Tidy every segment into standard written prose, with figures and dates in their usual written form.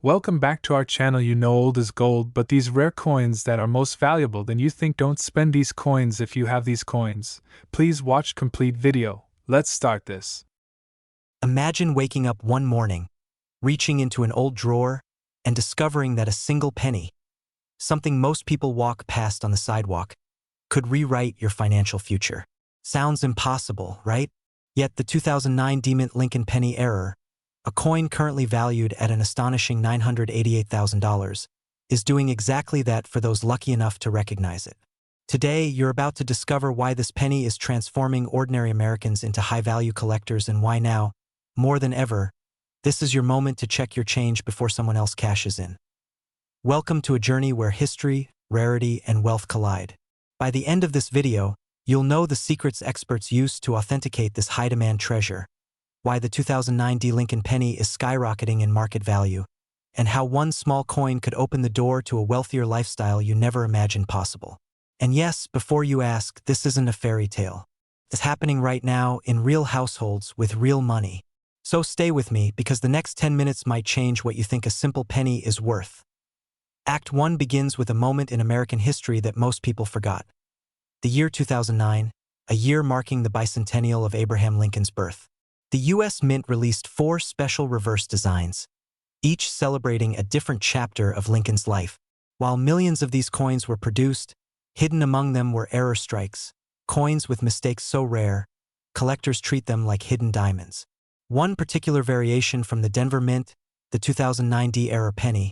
Welcome back to our channel. You know old is gold, but these rare coins that are most valuable than you think, don't spend these coins if you have these coins. Please watch complete video. Let's start this. Imagine waking up one morning, reaching into an old drawer, and discovering that a single penny, something most people walk past on the sidewalk, could rewrite your financial future. Sounds impossible, right? Yet the 2009 DMint Lincoln Penny Error, a coin currently valued at an astonishing $988,000, is doing exactly that for those lucky enough to recognize it. Today, you're about to discover why this penny is transforming ordinary Americans into high-value collectors, and why now, more than ever, this is your moment to check your change before someone else cashes in. Welcome to a journey where history, rarity, and wealth collide. By the end of this video, you'll know the secrets experts used to authenticate this high-demand treasure, why the 2009 D Lincoln penny is skyrocketing in market value, and how one small coin could open the door to a wealthier lifestyle you never imagined possible. And yes, before you ask, this isn't a fairy tale. It's happening right now in real households with real money. So stay with me, because the next 10 minutes might change what you think a simple penny is worth. Act 1 begins with a moment in American history that most people forgot. The year 2009, a year marking the bicentennial of Abraham Lincoln's birth. The U.S. Mint released 4 special reverse designs, each celebrating a different chapter of Lincoln's life. While millions of these coins were produced, hidden among them were error strikes, coins with mistakes so rare, collectors treat them like hidden diamonds. One particular variation from the Denver Mint, the 2009 D Error penny,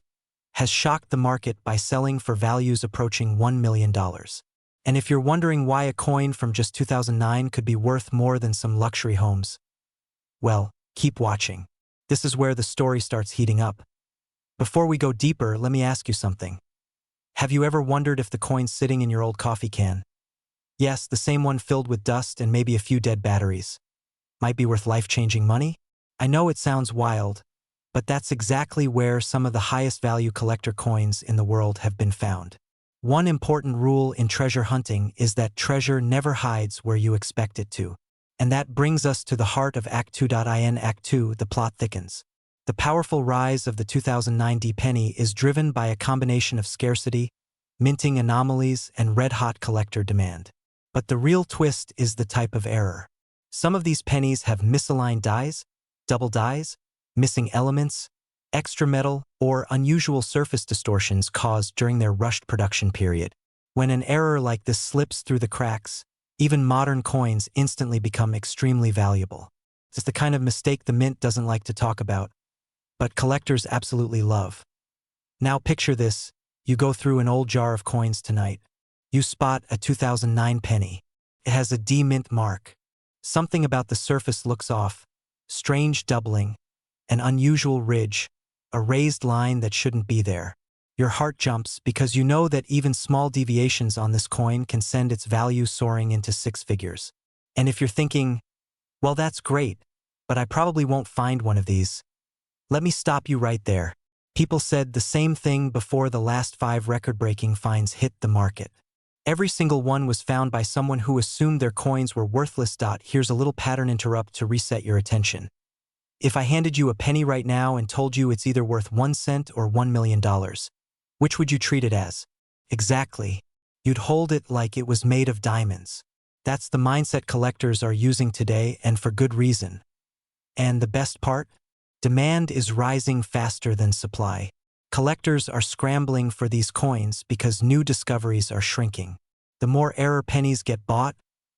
has shocked the market by selling for values approaching $1 million. And if you're wondering why a coin from just 2009 could be worth more than some luxury homes, well, keep watching. This is where the story starts heating up. Before we go deeper, let me ask you something. Have you ever wondered if the coin sitting in your old coffee can, yes, the same one filled with dust and maybe a few dead batteries, might be worth life-changing money? I know it sounds wild, but that's exactly where some of the highest value collector coins in the world have been found. One important rule in treasure hunting is that treasure never hides where you expect it to. And that brings us to the heart of Act 2. In Act 2, the plot thickens. The powerful rise of the 2009 D penny is driven by a combination of scarcity, minting anomalies, and red-hot collector demand. But the real twist is the type of error. Some of these pennies have misaligned dies, double dies, missing elements, extra metal, or unusual surface distortions caused during their rushed production period. When an error like this slips through the cracks, even modern coins instantly become extremely valuable. It's the kind of mistake the mint doesn't like to talk about, but collectors absolutely love. Now picture this: you go through an old jar of coins tonight. You spot a 2009 penny. It has a D mint mark. Something about the surface looks off: strange doubling, an unusual ridge, a raised line that shouldn't be there. Your heart jumps because you know that even small deviations on this coin can send its value soaring into 6 figures. And if you're thinking, well, that's great, but I probably won't find one of these, let me stop you right there. People said the same thing before the last 5 record-breaking finds hit the market. Every single one was found by someone who assumed their coins were worthless. Here's a little pattern interrupt to reset your attention. If I handed you a penny right now and told you it's either worth 1 cent or $1 million, which would you treat it as? Exactly. You'd hold it like it was made of diamonds. That's the mindset collectors are using today, and for good reason. And the best part? Demand is rising faster than supply. Collectors are scrambling for these coins because new discoveries are shrinking. The more error pennies get bought,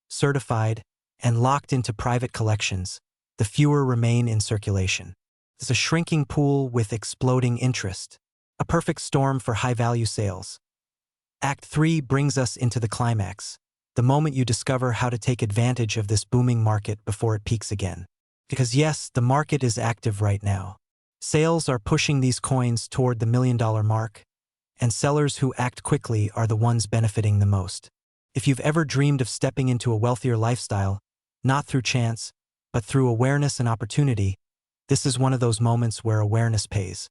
certified, and locked into private collections, the fewer remain in circulation. It's a shrinking pool with exploding interest. A perfect storm for high-value sales. Act 3 brings us into the climax, the moment you discover how to take advantage of this booming market before it peaks again. Because yes, the market is active right now. Sales are pushing these coins toward the $1 million mark, and sellers who act quickly are the ones benefiting the most. If you've ever dreamed of stepping into a wealthier lifestyle, not through chance, but through awareness and opportunity, this is one of those moments where awareness pays.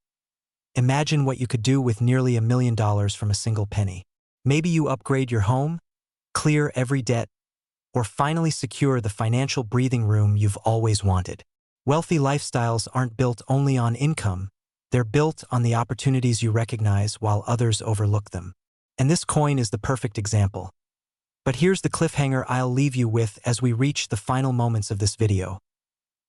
Imagine what you could do with nearly $1 million from a single penny. Maybe you upgrade your home, clear every debt, or finally secure the financial breathing room you've always wanted. Wealthy lifestyles aren't built only on income, They're built on the opportunities you recognize while others overlook them. And this coin is the perfect example. But here's the cliffhanger I'll leave you with as we reach the final moments of this video.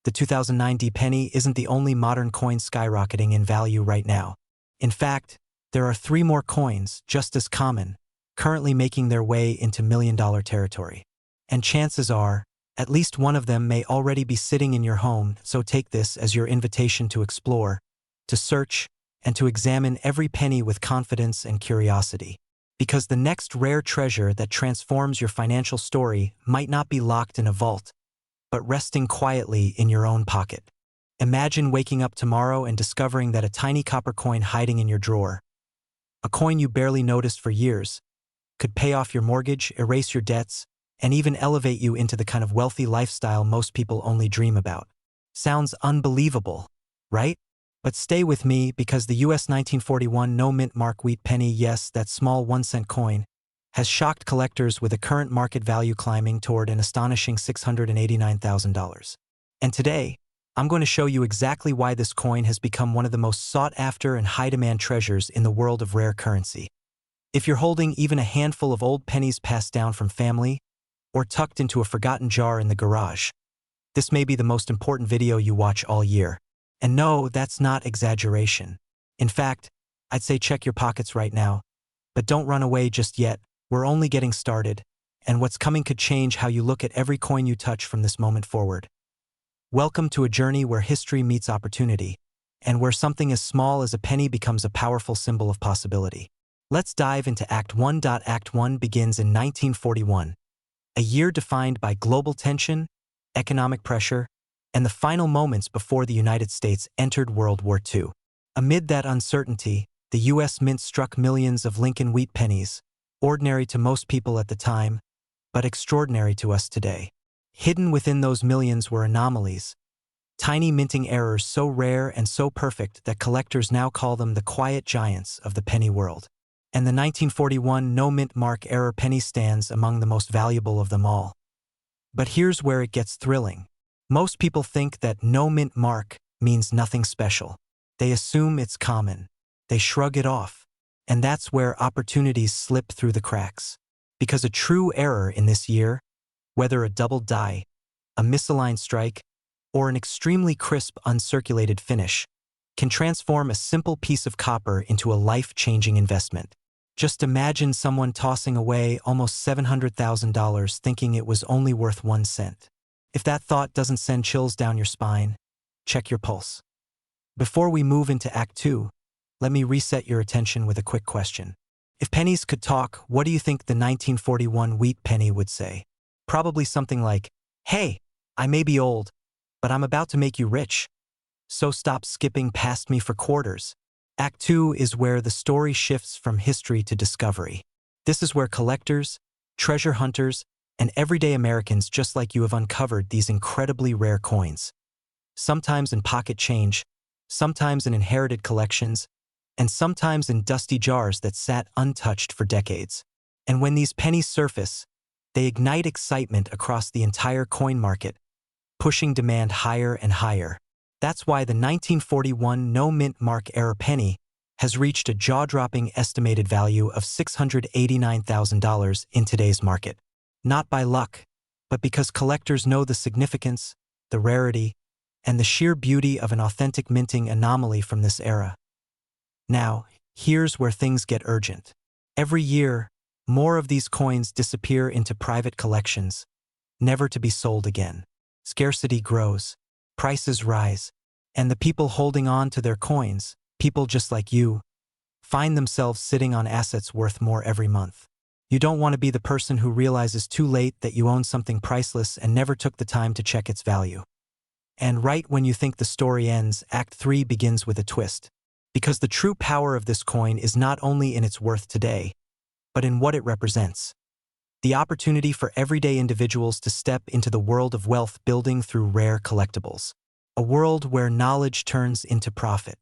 The 2009 D penny isn't the only modern coin skyrocketing in value right now. In fact, there are 3 more coins, just as common, currently making their way into million-dollar territory. And chances are, at least one of them may already be sitting in your home, so take this as your invitation to explore, to search, and to examine every penny with confidence and curiosity. Because the next rare treasure that transforms your financial story might not be locked in a vault, but resting quietly in your own pocket. Imagine waking up tomorrow and discovering that a tiny copper coin hiding in your drawer, a coin you barely noticed for years, could pay off your mortgage, erase your debts, and even elevate you into the kind of wealthy lifestyle most people only dream about. Sounds unbelievable, right? But stay with me, because the US 1941 no-mint mark wheat penny, yes, that small 1-cent coin, has shocked collectors with a current market value climbing toward an astonishing $689,000. And today, I'm going to show you exactly why this coin has become one of the most sought-after and high-demand treasures in the world of rare currency. If you're holding even a handful of old pennies passed down from family, or tucked into a forgotten jar in the garage, this may be the most important video you watch all year. And no, that's not exaggeration. In fact, I'd say check your pockets right now. But don't run away just yet, we're only getting started, and what's coming could change how you look at every coin you touch from this moment forward. Welcome to a journey where history meets opportunity, and where something as small as a penny becomes a powerful symbol of possibility. Let's dive into Act 1. Act 1 begins in 1941, a year defined by global tension, economic pressure, and the final moments before the United States entered World War II. Amid that uncertainty, the U.S. Mint struck millions of Lincoln wheat pennies, ordinary to most people at the time, but extraordinary to us today. Hidden within those millions were anomalies, tiny minting errors so rare and so perfect that collectors now call them the quiet giants of the penny world. And the 1941 no-mint mark error penny stands among the most valuable of them all. But here's where it gets thrilling. Most people think that no-mint mark means nothing special. They assume it's common. They shrug it off. And that's where opportunities slip through the cracks. Because a true error in this year, whether a double die, a misaligned strike, or an extremely crisp uncirculated finish, can transform a simple piece of copper into a life-changing investment. Just imagine someone tossing away almost $700,000 thinking it was only worth 1 cent. If that thought doesn't send chills down your spine, check your pulse. Before we move into Act 2, let me reset your attention with a quick question. If pennies could talk, what do you think the 1941 wheat penny would say? Probably something like, "Hey, I may be old, but I'm about to make you rich. So stop skipping past me for quarters." Act 2 is where the story shifts from history to discovery. This is where collectors, treasure hunters, and everyday Americans just like you have uncovered these incredibly rare coins. Sometimes in pocket change, sometimes in inherited collections, and sometimes in dusty jars that sat untouched for decades. And when these pennies surface, they ignite excitement across the entire coin market, pushing demand higher and higher. That's why the 1941 no-mint mark error penny has reached a jaw-dropping estimated value of $689,000 in today's market. Not by luck, but because collectors know the significance, the rarity, and the sheer beauty of an authentic minting anomaly from this era. Now, here's where things get urgent. Every year, more of these coins disappear into private collections, never to be sold again. Scarcity grows, prices rise, and the people holding on to their coins, people just like you, find themselves sitting on assets worth more every month. You don't want to be the person who realizes too late that you own something priceless and never took the time to check its value. And right when you think the story ends, Act 3 begins with a twist. Because the true power of this coin is not only in its worth today, but in what it represents. The opportunity for everyday individuals to step into the world of wealth building through rare collectibles. A world where knowledge turns into profit.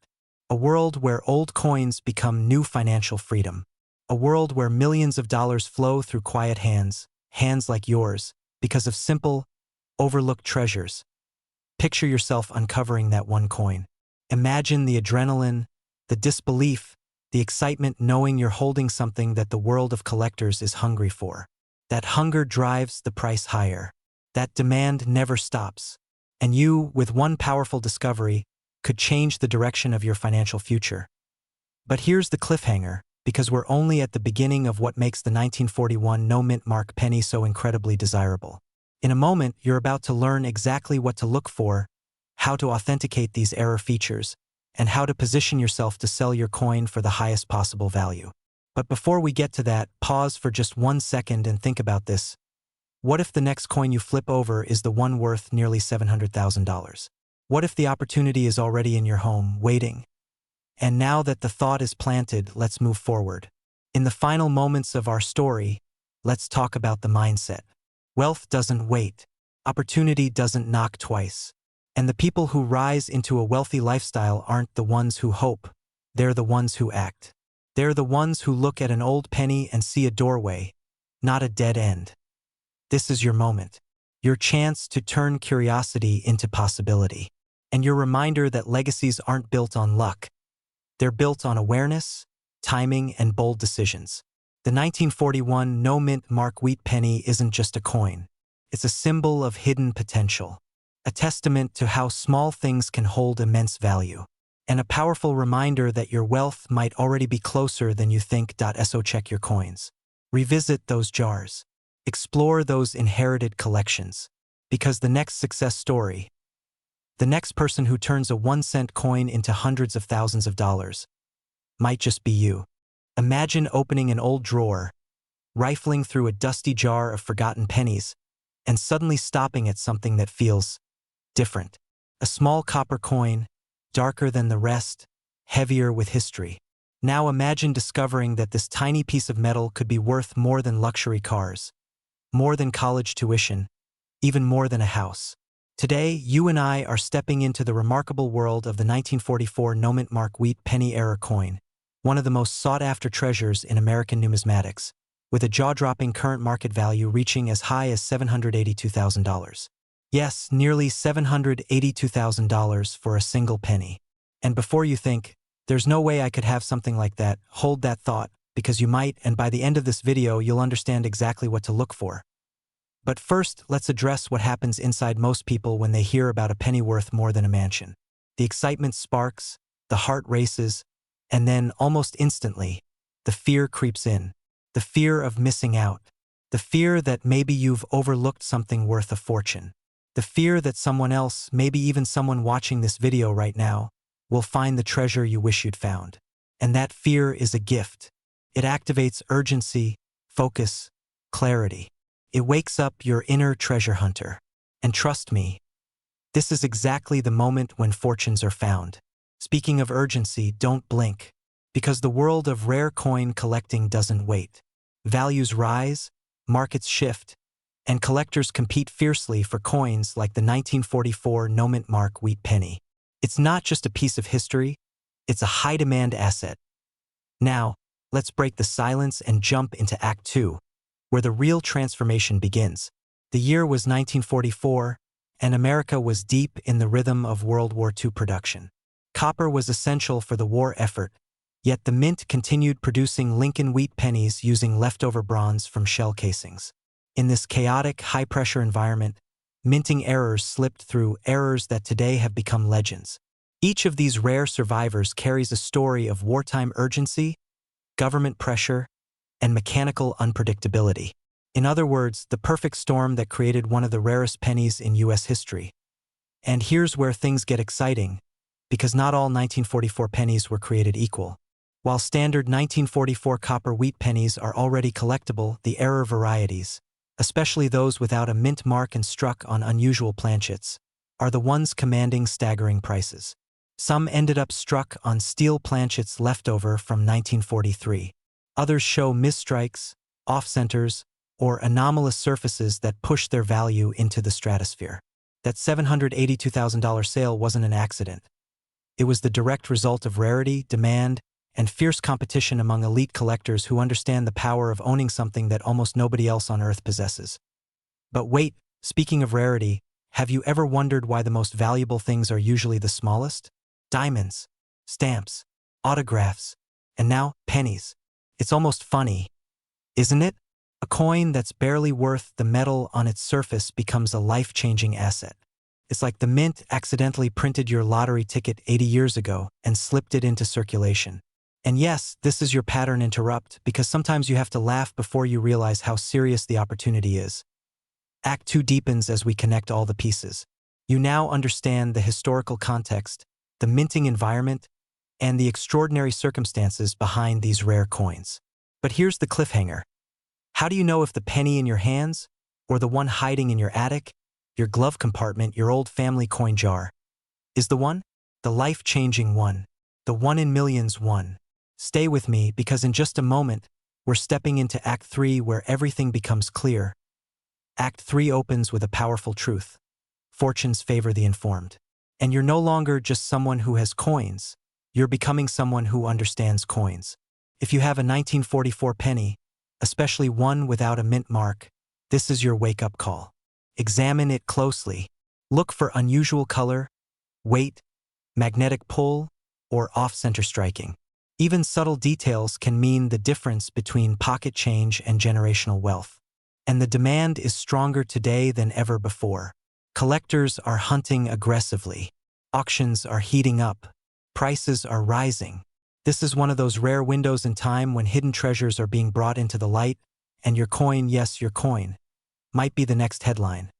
A world where old coins become new financial freedom. A world where millions of dollars flow through quiet hands, hands like yours, because of simple, overlooked treasures. Picture yourself uncovering that one coin. Imagine the adrenaline, the disbelief, the excitement knowing you're holding something that the world of collectors is hungry for. That hunger drives the price higher. That demand never stops. And you, with one powerful discovery, could change the direction of your financial future. But here's the cliffhanger, because we're only at the beginning of what makes the 1941 no-mint mark penny so incredibly desirable. In a moment, you're about to learn exactly what to look for, how to authenticate these error features, and how to position yourself to sell your coin for the highest possible value. But before we get to that, pause for just 1 second and think about this. What if the next coin you flip over is the one worth nearly $700,000? What if the opportunity is already in your home, waiting? And now that the thought is planted, let's move forward. In the final moments of our story, let's talk about the mindset. Wealth doesn't wait. Opportunity doesn't knock twice. And the people who rise into a wealthy lifestyle aren't the ones who hope. They're the ones who act. They're the ones who look at an old penny and see a doorway, not a dead end. This is your moment. Your chance to turn curiosity into possibility. And your reminder that legacies aren't built on luck. They're built on awareness, timing, and bold decisions. The 1941 no-mint mark wheat penny isn't just a coin. It's a symbol of hidden potential, a testament to how small things can hold immense value, and a powerful reminder that your wealth might already be closer than you think. So check your coins. Revisit those jars. Explore those inherited collections. Because the next success story, the next person who turns a 1-cent coin into hundreds of thousands of dollars, might just be you. Imagine opening an old drawer, rifling through a dusty jar of forgotten pennies, and suddenly stopping at something that feels different. A small copper coin, darker than the rest, heavier with history. Now imagine discovering that this tiny piece of metal could be worth more than luxury cars, more than college tuition, even more than a house. Today, you and I are stepping into the remarkable world of the 1944 no-mint mark wheat penny era coin, one of the most sought-after treasures in American numismatics, with a jaw-dropping current market value reaching as high as $782,000. Yes, nearly $782,000 for a single penny. And before you think, there's no way I could have something like that, hold that thought, because you might, and by the end of this video you'll understand exactly what to look for. But first, let's address what happens inside most people when they hear about a penny worth more than a mansion. The excitement sparks, the heart races, and then, almost instantly, the fear creeps in. The fear of missing out. The fear that maybe you've overlooked something worth a fortune. The fear that someone else, maybe even someone watching this video right now, will find the treasure you wish you'd found. And that fear is a gift. It activates urgency, focus, clarity. It wakes up your inner treasure hunter. And trust me, this is exactly the moment when fortunes are found. Speaking of urgency, don't blink. Because the world of rare coin collecting doesn't wait. Values rise, markets shift, and collectors compete fiercely for coins like the 1944 no-mint mark wheat penny. It's not just a piece of history, it's a high-demand asset. Now, let's break the silence and jump into Act 2, where the real transformation begins. The year was 1944, and America was deep in the rhythm of World War II production. Copper was essential for the war effort, yet the mint continued producing Lincoln wheat pennies using leftover bronze from shell casings. In this chaotic, high-pressure environment, minting errors slipped through, errors that today have become legends. Each of these rare survivors carries a story of wartime urgency, government pressure, and mechanical unpredictability. In other words, the perfect storm that created one of the rarest pennies in U.S. history. And here's where things get exciting, because not all 1944 pennies were created equal. While standard 1944 copper wheat pennies are already collectible, the error varieties, especially those without a mint mark and struck on unusual planchets, are the ones commanding staggering prices. Some ended up struck on steel planchets left over from 1943. Others show misstrikes, off-centers, or anomalous surfaces that push their value into the stratosphere. That $782,000 sale wasn't an accident. It was the direct result of rarity, demand, and fierce competition among elite collectors who understand the power of owning something that almost nobody else on Earth possesses. But wait, speaking of rarity, have you ever wondered why the most valuable things are usually the smallest? Diamonds, stamps, autographs, and now pennies. It's almost funny, isn't it? A coin that's barely worth the metal on its surface becomes a life-changing asset. It's like the mint accidentally printed your lottery ticket 80 years ago and slipped it into circulation. And yes, this is your pattern interrupt, because sometimes you have to laugh before you realize how serious the opportunity is. Act 2 deepens as we connect all the pieces. You now understand the historical context, the minting environment, and the extraordinary circumstances behind these rare coins. But here's the cliffhanger. How do you know if the penny in your hands, or the one hiding in your attic, your glove compartment, your old family coin jar, is the one? The life-changing one. The one in millions one. Stay with me, because in just a moment, we're stepping into Act 3 where everything becomes clear. Act 3 opens with a powerful truth. Fortunes favor the informed. And you're no longer just someone who has coins. You're becoming someone who understands coins. If you have a 1944 penny, especially one without a mint mark, this is your wake-up call. Examine it closely. Look for unusual color, weight, magnetic pull, or off-center striking. Even subtle details can mean the difference between pocket change and generational wealth. And the demand is stronger today than ever before. Collectors are hunting aggressively. Auctions are heating up. Prices are rising. This is one of those rare windows in time when hidden treasures are being brought into the light, and your coin, yes, your coin, might be the next headline.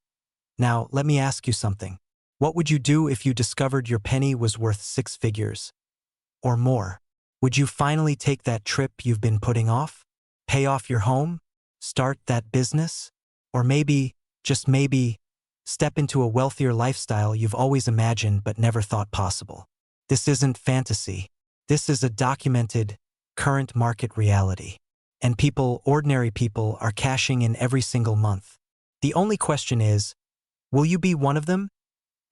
Now, let me ask you something. What would you do if you discovered your penny was worth 6 figures? Or more? Would you finally take that trip you've been putting off? Pay off your home? Start that business? Or maybe, just maybe, step into a wealthier lifestyle you've always imagined but never thought possible? This isn't fantasy. This is a documented, current market reality. And people, ordinary people, are cashing in every single month. The only question is, will you be one of them?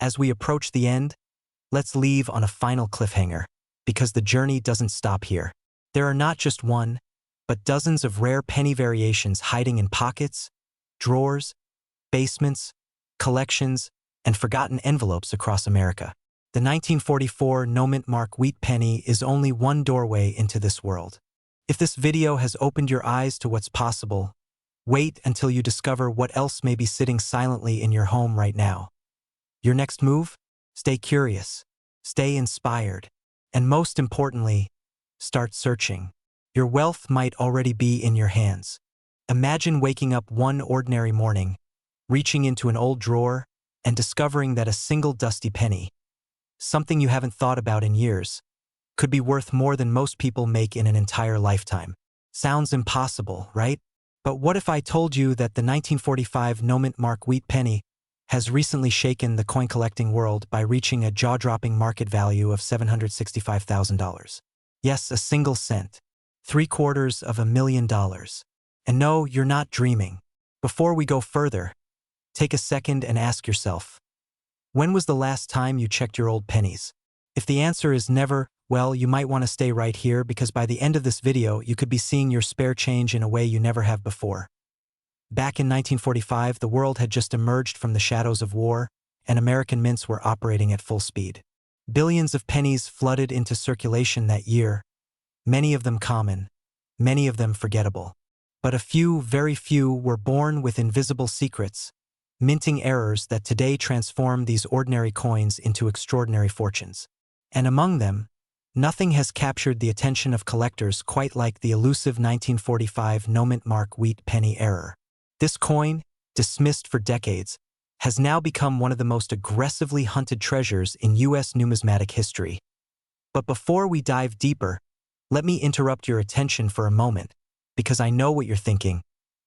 As we approach the end, let's leave on a final cliffhanger, because the journey doesn't stop here. There are not just one, but dozens of rare penny variations hiding in pockets, drawers, basements, collections, and forgotten envelopes across America. The 1944 no-mint mark wheat penny is only one doorway into this world. If this video has opened your eyes to what's possible, wait until you discover what else may be sitting silently in your home right now. Your next move? Stay curious, stay inspired, and most importantly, start searching. Your wealth might already be in your hands. Imagine waking up one ordinary morning, reaching into an old drawer, and discovering that a single dusty penny, something you haven't thought about in years, could be worth more than most people make in an entire lifetime. Sounds impossible, right? But what if I told you that the 1945 no-mint mark wheat penny has recently shaken the coin-collecting world by reaching a jaw-dropping market value of $765,000? Yes, a single cent. $750,000. And no, you're not dreaming. Before we go further, take a second and ask yourself, when was the last time you checked your old pennies? If the answer is never, well, you might want to stay right here, because by the end of this video, you could be seeing your spare change in a way you never have before. Back in 1945, the world had just emerged from the shadows of war, and American mints were operating at full speed. Billions of pennies flooded into circulation that year, many of them common, many of them forgettable. But a few, very few, were born with invisible secrets, minting errors that today transform these ordinary coins into extraordinary fortunes. And among them, nothing has captured the attention of collectors quite like the elusive 1945 no-mint mark wheat penny error. This coin, dismissed for decades, has now become one of the most aggressively hunted treasures in U.S. numismatic history. But before we dive deeper, let me interrupt your attention for a moment, because I know what you're thinking.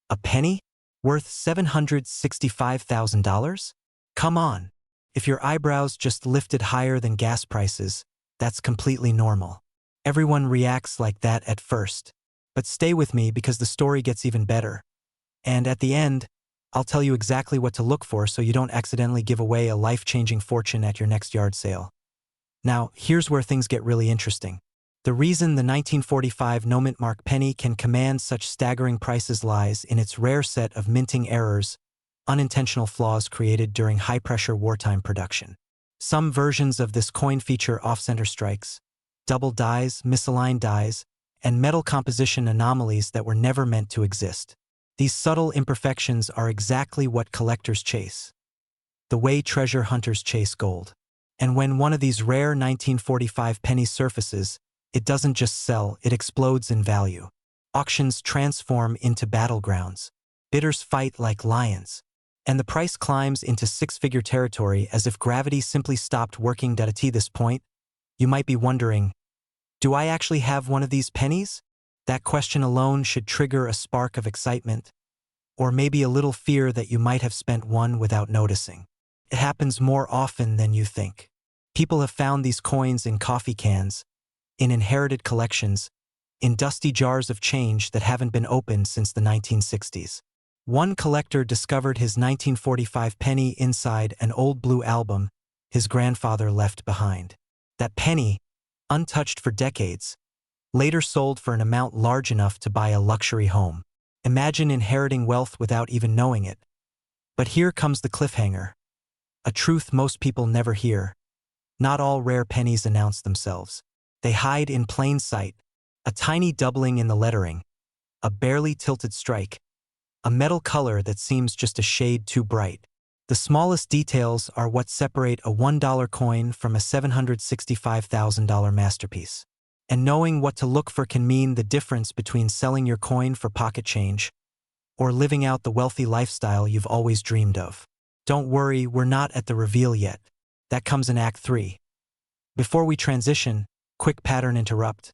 A penny? Worth $765,000? Come on. If your eyebrows just lifted higher than gas prices, that's completely normal. Everyone reacts like that at first. But stay with me, because the story gets even better. And at the end, I'll tell you exactly what to look for so you don't accidentally give away a life-changing fortune at your next yard sale. Now, here's where things get really interesting. The reason the 1945 no-mint mark penny can command such staggering prices lies in its rare set of minting errors, unintentional flaws created during high-pressure wartime production. Some versions of this coin feature off-center strikes, double dyes, misaligned dyes, and metal composition anomalies that were never meant to exist. These subtle imperfections are exactly what collectors chase, the way treasure hunters chase gold. And when one of these rare 1945 pennies surfaces, it doesn't just sell, it explodes in value. Auctions transform into battlegrounds. Bidders fight like lions. And the price climbs into six-figure territory as if gravity simply stopped working. At this point, you might be wondering, do I actually have one of these pennies? That question alone should trigger a spark of excitement, or maybe a little fear that you might have spent one without noticing. It happens more often than you think. People have found these coins in coffee cans, in inherited collections, in dusty jars of change that haven't been opened since the 1960s. One collector discovered his 1945 penny inside an old blue album his grandfather left behind. That penny, untouched for decades, later sold for an amount large enough to buy a luxury home. Imagine inheriting wealth without even knowing it. But here comes the cliffhanger. A truth most people never hear. Not all rare pennies announce themselves. They hide in plain sight, a tiny doubling in the lettering, a barely tilted strike, a metal color that seems just a shade too bright. The smallest details are what separate a $1 coin from a $765,000 masterpiece. And knowing what to look for can mean the difference between selling your coin for pocket change or living out the wealthy lifestyle you've always dreamed of. Don't worry, we're not at the reveal yet. That comes in Act 3. Before we transition, quick pattern interrupt.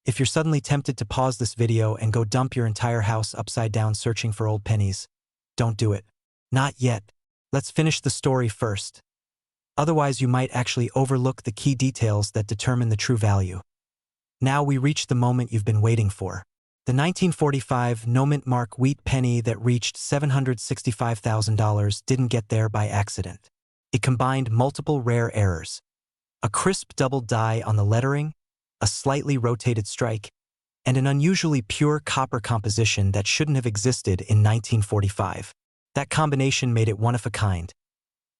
If you're suddenly tempted to pause this video and go dump your entire house upside down searching for old pennies, don't do it. Not yet. Let's finish the story first. Otherwise, you might actually overlook the key details that determine the true value. Now we reach the moment you've been waiting for. The 1945 no-mint mark wheat penny that reached $765,000 didn't get there by accident. It combined multiple rare errors. A crisp double die on the lettering, a slightly rotated strike, and an unusually pure copper composition that shouldn't have existed in 1945. That combination made it one of a kind.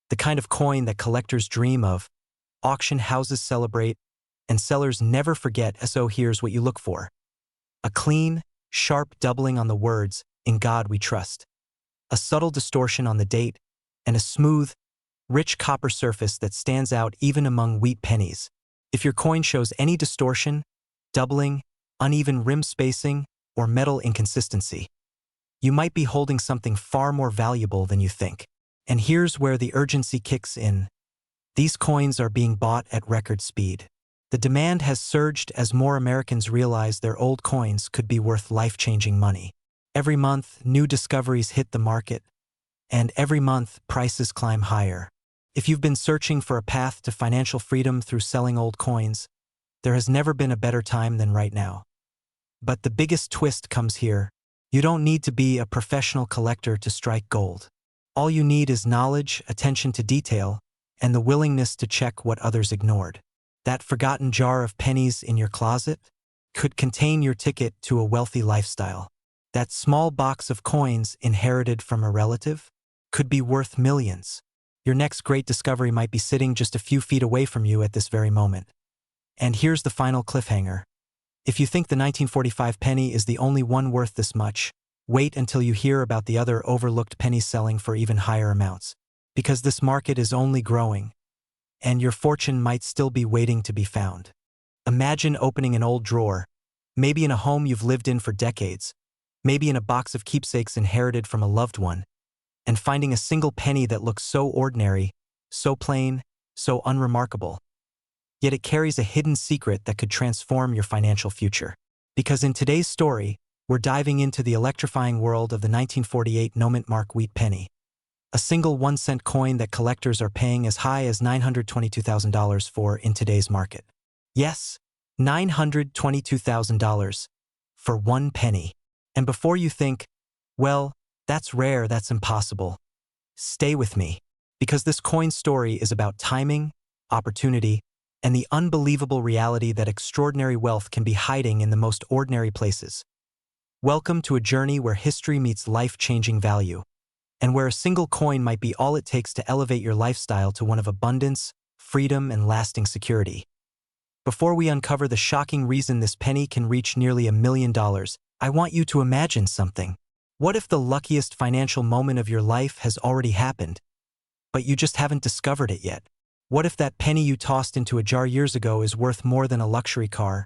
The kind of coin that collectors dream of, auction houses celebrate, and sellers never forget. So here's what you look for. A clean, sharp doubling on the words, "In God We Trust." A subtle distortion on the date, and a smooth, rich copper surface that stands out even among wheat pennies. If your coin shows any distortion, doubling, uneven rim spacing, or metal inconsistency, you might be holding something far more valuable than you think. And here's where the urgency kicks in. These coins are being bought at record speed. The demand has surged as more Americans realize their old coins could be worth life-changing money. Every month, new discoveries hit the market, and every month, prices climb higher. If you've been searching for a path to financial freedom through selling old coins, there has never been a better time than right now. But the biggest twist comes here. You don't need to be a professional collector to strike gold. All you need is knowledge, attention to detail, and the willingness to check what others ignored. That forgotten jar of pennies in your closet could contain your ticket to a wealthy lifestyle. That small box of coins inherited from a relative could be worth millions. Your next great discovery might be sitting just a few feet away from you at this very moment. And here's the final cliffhanger. If you think the 1945 penny is the only one worth this much, wait until you hear about the other overlooked pennies selling for even higher amounts. Because this market is only growing, and your fortune might still be waiting to be found. Imagine opening an old drawer, maybe in a home you've lived in for decades, maybe in a box of keepsakes inherited from a loved one, and finding a single penny that looks so ordinary, so plain, so unremarkable. Yet it carries a hidden secret that could transform your financial future. Because in today's story, we're diving into the electrifying world of the 1948 no-mint mark wheat penny. A single 1-cent coin that collectors are paying as high as $922,000 for in today's market. Yes, $922,000 for one penny. And before you think, well, that's rare, that's impossible, stay with me, because this coin story is about timing, opportunity, and the unbelievable reality that extraordinary wealth can be hiding in the most ordinary places. Welcome to a journey where history meets life-changing value, and where a single coin might be all it takes to elevate your lifestyle to one of abundance, freedom, and lasting security. Before we uncover the shocking reason this penny can reach nearly $1 million, I want you to imagine something. What if the luckiest financial moment of your life has already happened, but you just haven't discovered it yet? What if that penny you tossed into a jar years ago is worth more than a luxury car,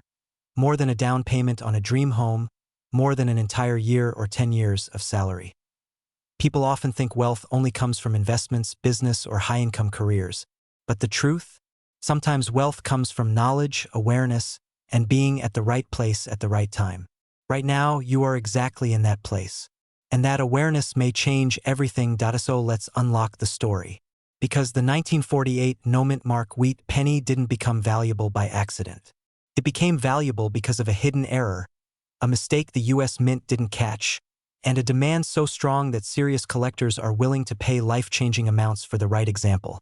more than a down payment on a dream home, more than an entire year or 10 years of salary? People often think wealth only comes from investments, business, or high-income careers. But the truth? Sometimes wealth comes from knowledge, awareness, and being at the right place at the right time. Right now, you are exactly in that place. And that awareness may change everything. So let's unlock the story. Because the 1948 Noment Mark wheat penny didn't become valuable by accident. It became valuable because of a hidden error, a mistake the US Mint didn't catch, and a demand so strong that serious collectors are willing to pay life-changing amounts for the right example.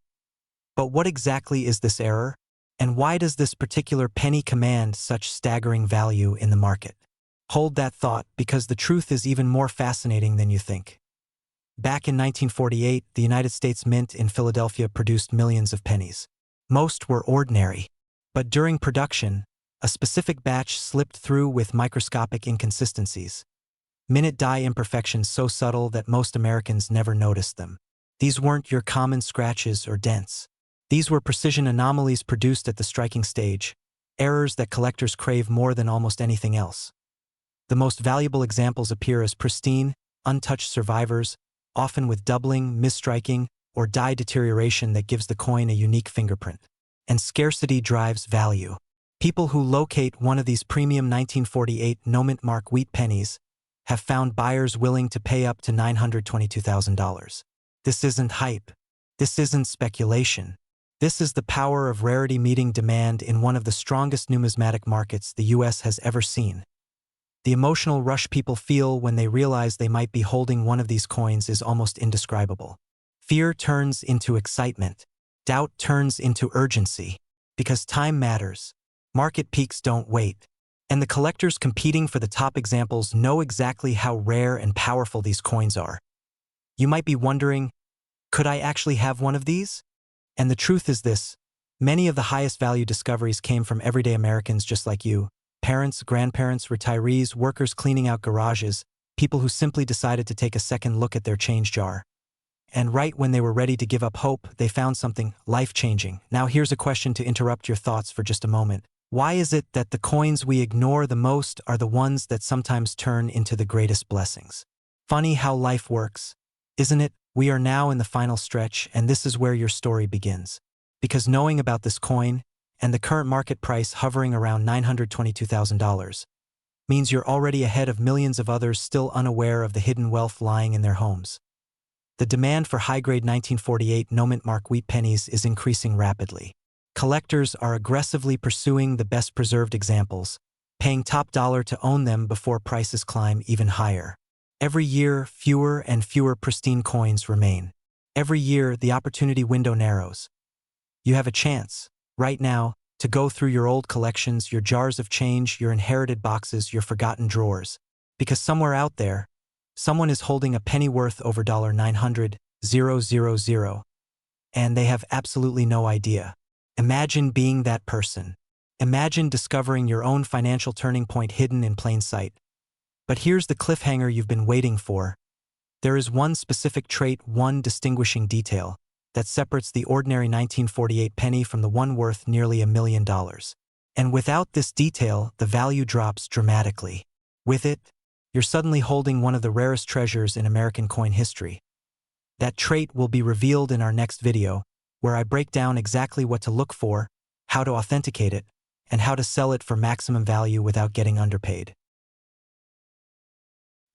But what exactly is this error? And why does this particular penny command such staggering value in the market? Hold that thought, because the truth is even more fascinating than you think. Back in 1948, the United States Mint in Philadelphia produced millions of pennies. Most were ordinary. But during production, a specific batch slipped through with microscopic inconsistencies. Minute die imperfections so subtle that most Americans never noticed them. These weren't your common scratches or dents. These were precision anomalies produced at the striking stage, errors that collectors crave more than almost anything else. The most valuable examples appear as pristine, untouched survivors, often with doubling, misstriking, or die deterioration that gives the coin a unique fingerprint. And scarcity drives value. People who locate one of these premium 1948 Noment Mark wheat pennies have found buyers willing to pay up to $922,000. This isn't hype. This isn't speculation. This is the power of rarity meeting demand in one of the strongest numismatic markets the US has ever seen. The emotional rush people feel when they realize they might be holding one of these coins is almost indescribable. Fear turns into excitement. Doubt turns into urgency. Because time matters. Market peaks don't wait. And the collectors competing for the top examples know exactly how rare and powerful these coins are. You might be wondering, could I actually have one of these? And the truth is this: many of the highest value discoveries came from everyday Americans just like you. Parents, grandparents, retirees, workers cleaning out garages, people who simply decided to take a second look at their change jar. And right when they were ready to give up hope, they found something life-changing. Now here's a question to interrupt your thoughts for just a moment. Why is it that the coins we ignore the most are the ones that sometimes turn into the greatest blessings? Funny how life works, isn't it? We are now in the final stretch, and this is where your story begins. Because knowing about this coin, and the current market price hovering around $922,000, means you're already ahead of millions of others still unaware of the hidden wealth lying in their homes. The demand for high-grade 1948 Noment Mark wheat pennies is increasing rapidly. Collectors are aggressively pursuing the best-preserved examples, paying top dollar to own them before prices climb even higher. Every year, fewer and fewer pristine coins remain. Every year, the opportunity window narrows. You have a chance, right now, to go through your old collections, your jars of change, your inherited boxes, your forgotten drawers. Because somewhere out there, someone is holding a penny worth over $900,000, and they have absolutely no idea. Imagine being that person. Imagine discovering your own financial turning point hidden in plain sight. But here's the cliffhanger you've been waiting for. There is one specific trait, one distinguishing detail, that separates the ordinary 1948 penny from the one worth nearly $1 million. And without this detail, the value drops dramatically. With it, you're suddenly holding one of the rarest treasures in American coin history. That trait will be revealed in our next video, where I break down exactly what to look for, how to authenticate it, and how to sell it for maximum value without getting underpaid.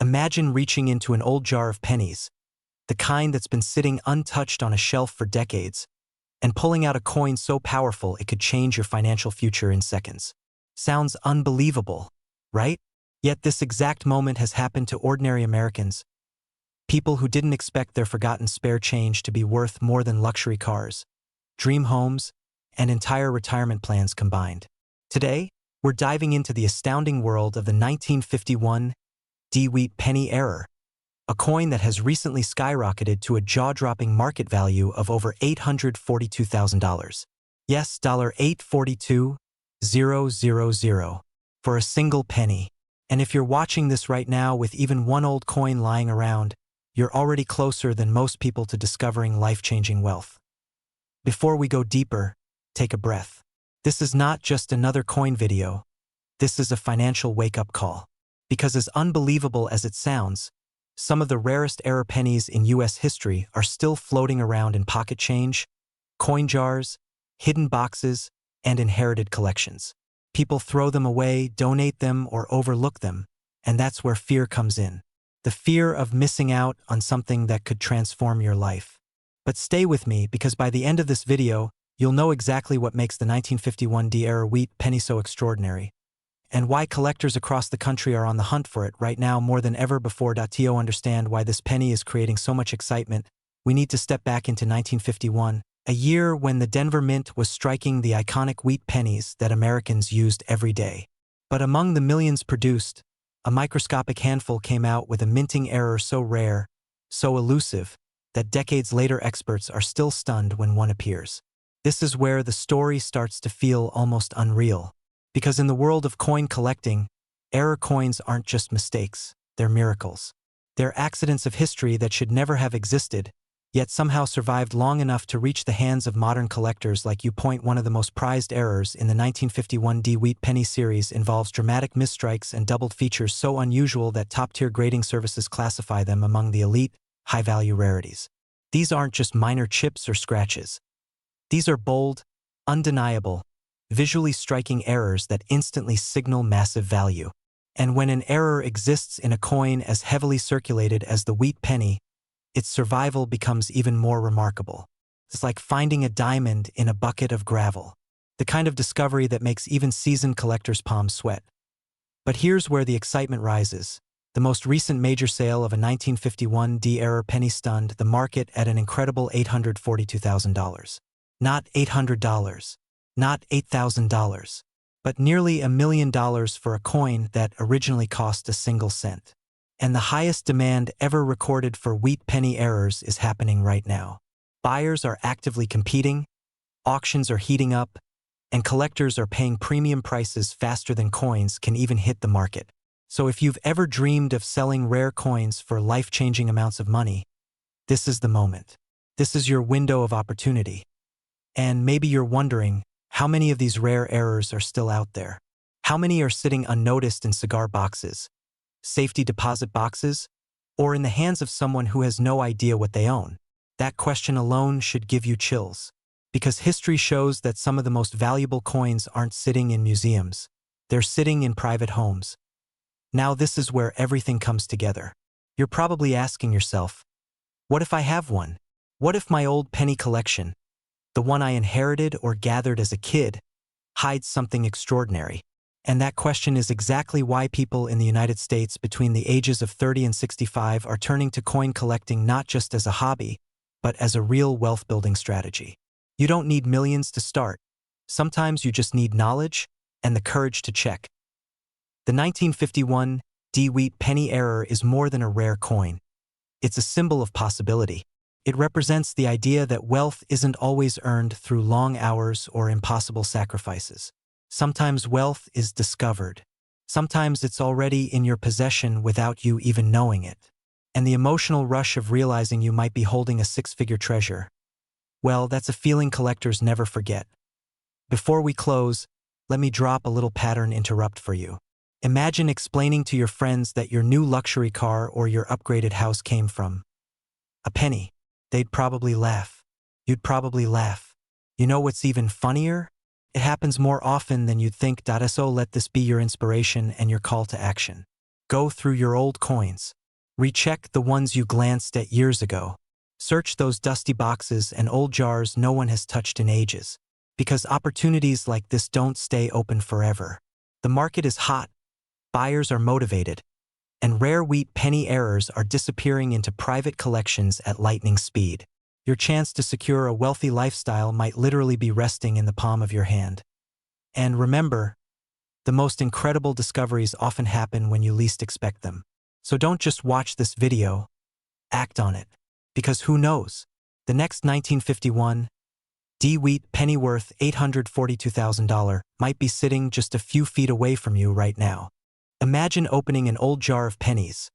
Imagine reaching into an old jar of pennies, the kind that's been sitting untouched on a shelf for decades, and pulling out a coin so powerful it could change your financial future in seconds. Sounds unbelievable, right? Yet this exact moment has happened to ordinary Americans, people who didn't expect their forgotten spare change to be worth more than luxury cars, dream homes, and entire retirement plans combined. Today, we're diving into the astounding world of the 1951 D-Wheat penny error, a coin that has recently skyrocketed to a jaw-dropping market value of over $842,000. Yes, $842, 000 for a single penny. And if you're watching this right now with even one old coin lying around, you're already closer than most people to discovering life-changing wealth. Before we go deeper, take a breath. This is not just another coin video. This is a financial wake-up call. Because as unbelievable as it sounds, some of the rarest error pennies in US history are still floating around in pocket change, coin jars, hidden boxes, and inherited collections. People throw them away, donate them, or overlook them, and that's where fear comes in. The fear of missing out on something that could transform your life. But stay with me, because by the end of this video, you'll know exactly what makes the 1951 D-era wheat penny so extraordinary, and why collectors across the country are on the hunt for it right now more than ever before. To understand why this penny is creating so much excitement, we need to step back into 1951, a year when the Denver Mint was striking the iconic wheat pennies that Americans used every day. But among the millions produced, a microscopic handful came out with a minting error so rare, so elusive, that decades later experts are still stunned when one appears. This is where the story starts to feel almost unreal. Because in the world of coin collecting, error coins aren't just mistakes, they're miracles. They're accidents of history that should never have existed, yet somehow survived long enough to reach the hands of modern collectors like you. One of the most prized errors in the 1951 D wheat penny series involves dramatic misstrikes and doubled features so unusual that top-tier grading services classify them among the elite, high-value rarities. These aren't just minor chips or scratches. These are bold, undeniable, visually striking errors that instantly signal massive value. And when an error exists in a coin as heavily circulated as the wheat penny, its survival becomes even more remarkable. It's like finding a diamond in a bucket of gravel, the kind of discovery that makes even seasoned collectors' palms sweat. But here's where the excitement rises. The most recent major sale of a 1951 D-era penny stunned the market at an incredible $842,000. Not $800, not $8,000, but nearly $1 million for a coin that originally cost a single cent. And the highest demand ever recorded for wheat penny errors is happening right now. Buyers are actively competing, auctions are heating up, and collectors are paying premium prices faster than coins can even hit the market. So if you've ever dreamed of selling rare coins for life-changing amounts of money, this is the moment. This is your window of opportunity. And maybe you're wondering, how many of these rare errors are still out there? How many are sitting unnoticed in cigar boxes, safety deposit boxes, or in the hands of someone who has no idea what they own? That question alone should give you chills. Because history shows that some of the most valuable coins aren't sitting in museums. They're sitting in private homes. Now this is where everything comes together. You're probably asking yourself, what if I have one? What if my old penny collection, the one I inherited or gathered as a kid, hides something extraordinary? And that question is exactly why people in the United States between the ages of 30 and 65 are turning to coin collecting not just as a hobby, but as a real wealth-building strategy. You don't need millions to start. Sometimes you just need knowledge and the courage to check. The 1951 D wheat penny error is more than a rare coin. It's a symbol of possibility. It represents the idea that wealth isn't always earned through long hours or impossible sacrifices. Sometimes wealth is discovered. Sometimes it's already in your possession without you even knowing it. And the emotional rush of realizing you might be holding a six-figure treasure, well, that's a feeling collectors never forget. Before we close, let me drop a little pattern interrupt for you. Imagine explaining to your friends that your new luxury car or your upgraded house came from a penny. They'd probably laugh. You'd probably laugh. You know what's even funnier? It happens more often than you'd think. So let this be your inspiration and your call to action. Go through your old coins. Recheck the ones you glanced at years ago. Search those dusty boxes and old jars no one has touched in ages. Because opportunities like this don't stay open forever. The market is hot. Buyers are motivated. And rare wheat penny errors are disappearing into private collections at lightning speed. Your chance to secure a wealthy lifestyle might literally be resting in the palm of your hand. And remember, the most incredible discoveries often happen when you least expect them. So don't just watch this video, act on it. Because who knows? The next 1951 D-Wheat penny worth $842,000 might be sitting just a few feet away from you right now. Imagine opening an old jar of pennies,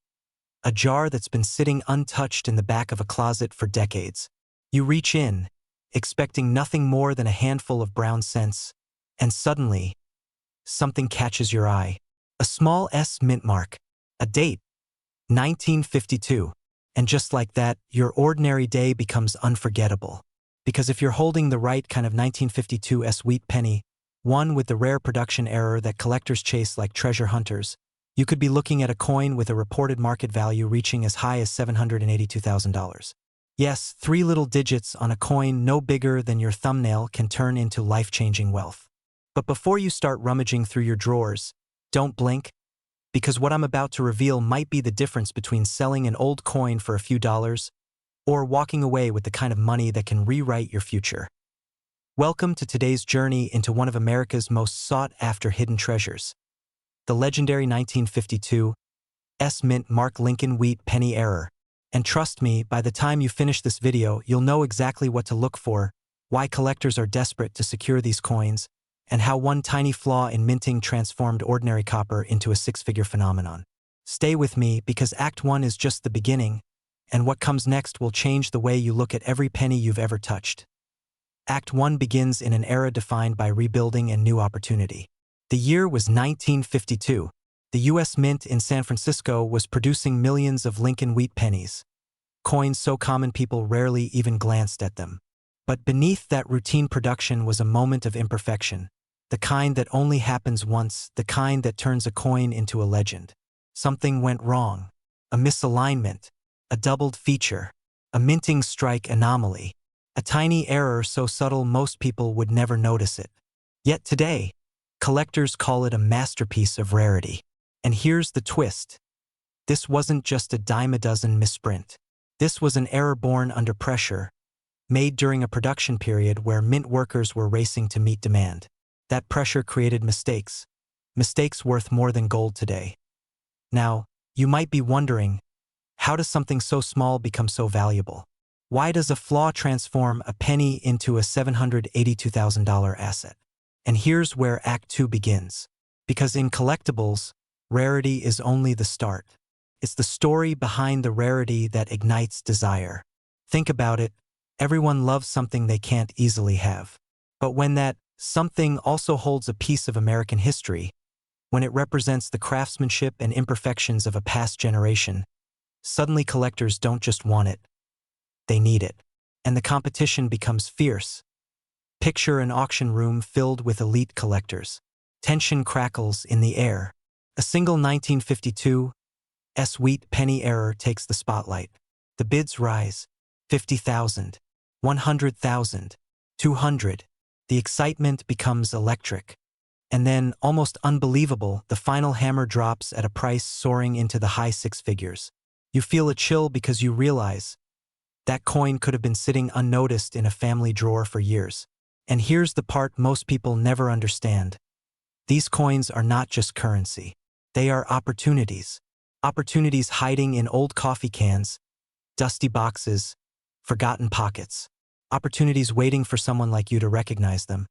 a jar that's been sitting untouched in the back of a closet for decades. You reach in, expecting nothing more than a handful of brown cents, and suddenly, something catches your eye. A small S mint mark, a date, 1952. And just like that, your ordinary day becomes unforgettable. Because if you're holding the right kind of 1952 S-Wheat penny, one with the rare production error that collectors chase like treasure hunters, you could be looking at a coin with a reported market value reaching as high as $782,000. Yes, 3 little digits on a coin no bigger than your thumbnail can turn into life-changing wealth. But before you start rummaging through your drawers, don't blink, because what I'm about to reveal might be the difference between selling an old coin for a few dollars or walking away with the kind of money that can rewrite your future. Welcome to today's journey into one of America's most sought-after hidden treasures, the legendary 1952 S-Mint Mark Lincoln Wheat penny error. And trust me, by the time you finish this video, you'll know exactly what to look for, why collectors are desperate to secure these coins, and how one tiny flaw in minting transformed ordinary copper into a six-figure phenomenon. Stay with me because Act 1 is just the beginning, and what comes next will change the way you look at every penny you've ever touched. Act 1 begins in an era defined by rebuilding and new opportunity. The year was 1952. The U.S. Mint in San Francisco was producing millions of Lincoln Wheat pennies, coins so common people rarely even glanced at them. But beneath that routine production was a moment of imperfection, the kind that only happens once, the kind that turns a coin into a legend. Something went wrong. A misalignment, a doubled feature, a minting strike anomaly, a tiny error so subtle most people would never notice it. Yet today, collectors call it a masterpiece of rarity. And here's the twist. This wasn't just a dime-a-dozen misprint. This was an error born under pressure, made during a production period where mint workers were racing to meet demand. That pressure created mistakes worth more than gold today. Now, you might be wondering, how does something so small become so valuable? Why does a flaw transform a penny into a $782,000 asset? And here's where Act 2 begins. Because in collectibles, rarity is only the start. It's the story behind the rarity that ignites desire. Think about it. Everyone loves something they can't easily have. But when that something also holds a piece of American history, when it represents the craftsmanship and imperfections of a past generation, suddenly collectors don't just want it, they need it. And the competition becomes fierce. Picture an auction room filled with elite collectors. Tension crackles in the air. A single 1952 S-Wheat penny error takes the spotlight. The bids rise. 50,000, 100,000, 200. The excitement becomes electric. And then, almost unbelievable, the final hammer drops at a price soaring into the high six figures. You feel a chill because you realize that coin could have been sitting unnoticed in a family drawer for years. And here's the part most people never understand. These coins are not just currency. They are opportunities. Opportunities hiding in old coffee cans, dusty boxes, forgotten pockets. Opportunities waiting for someone like you to recognize them.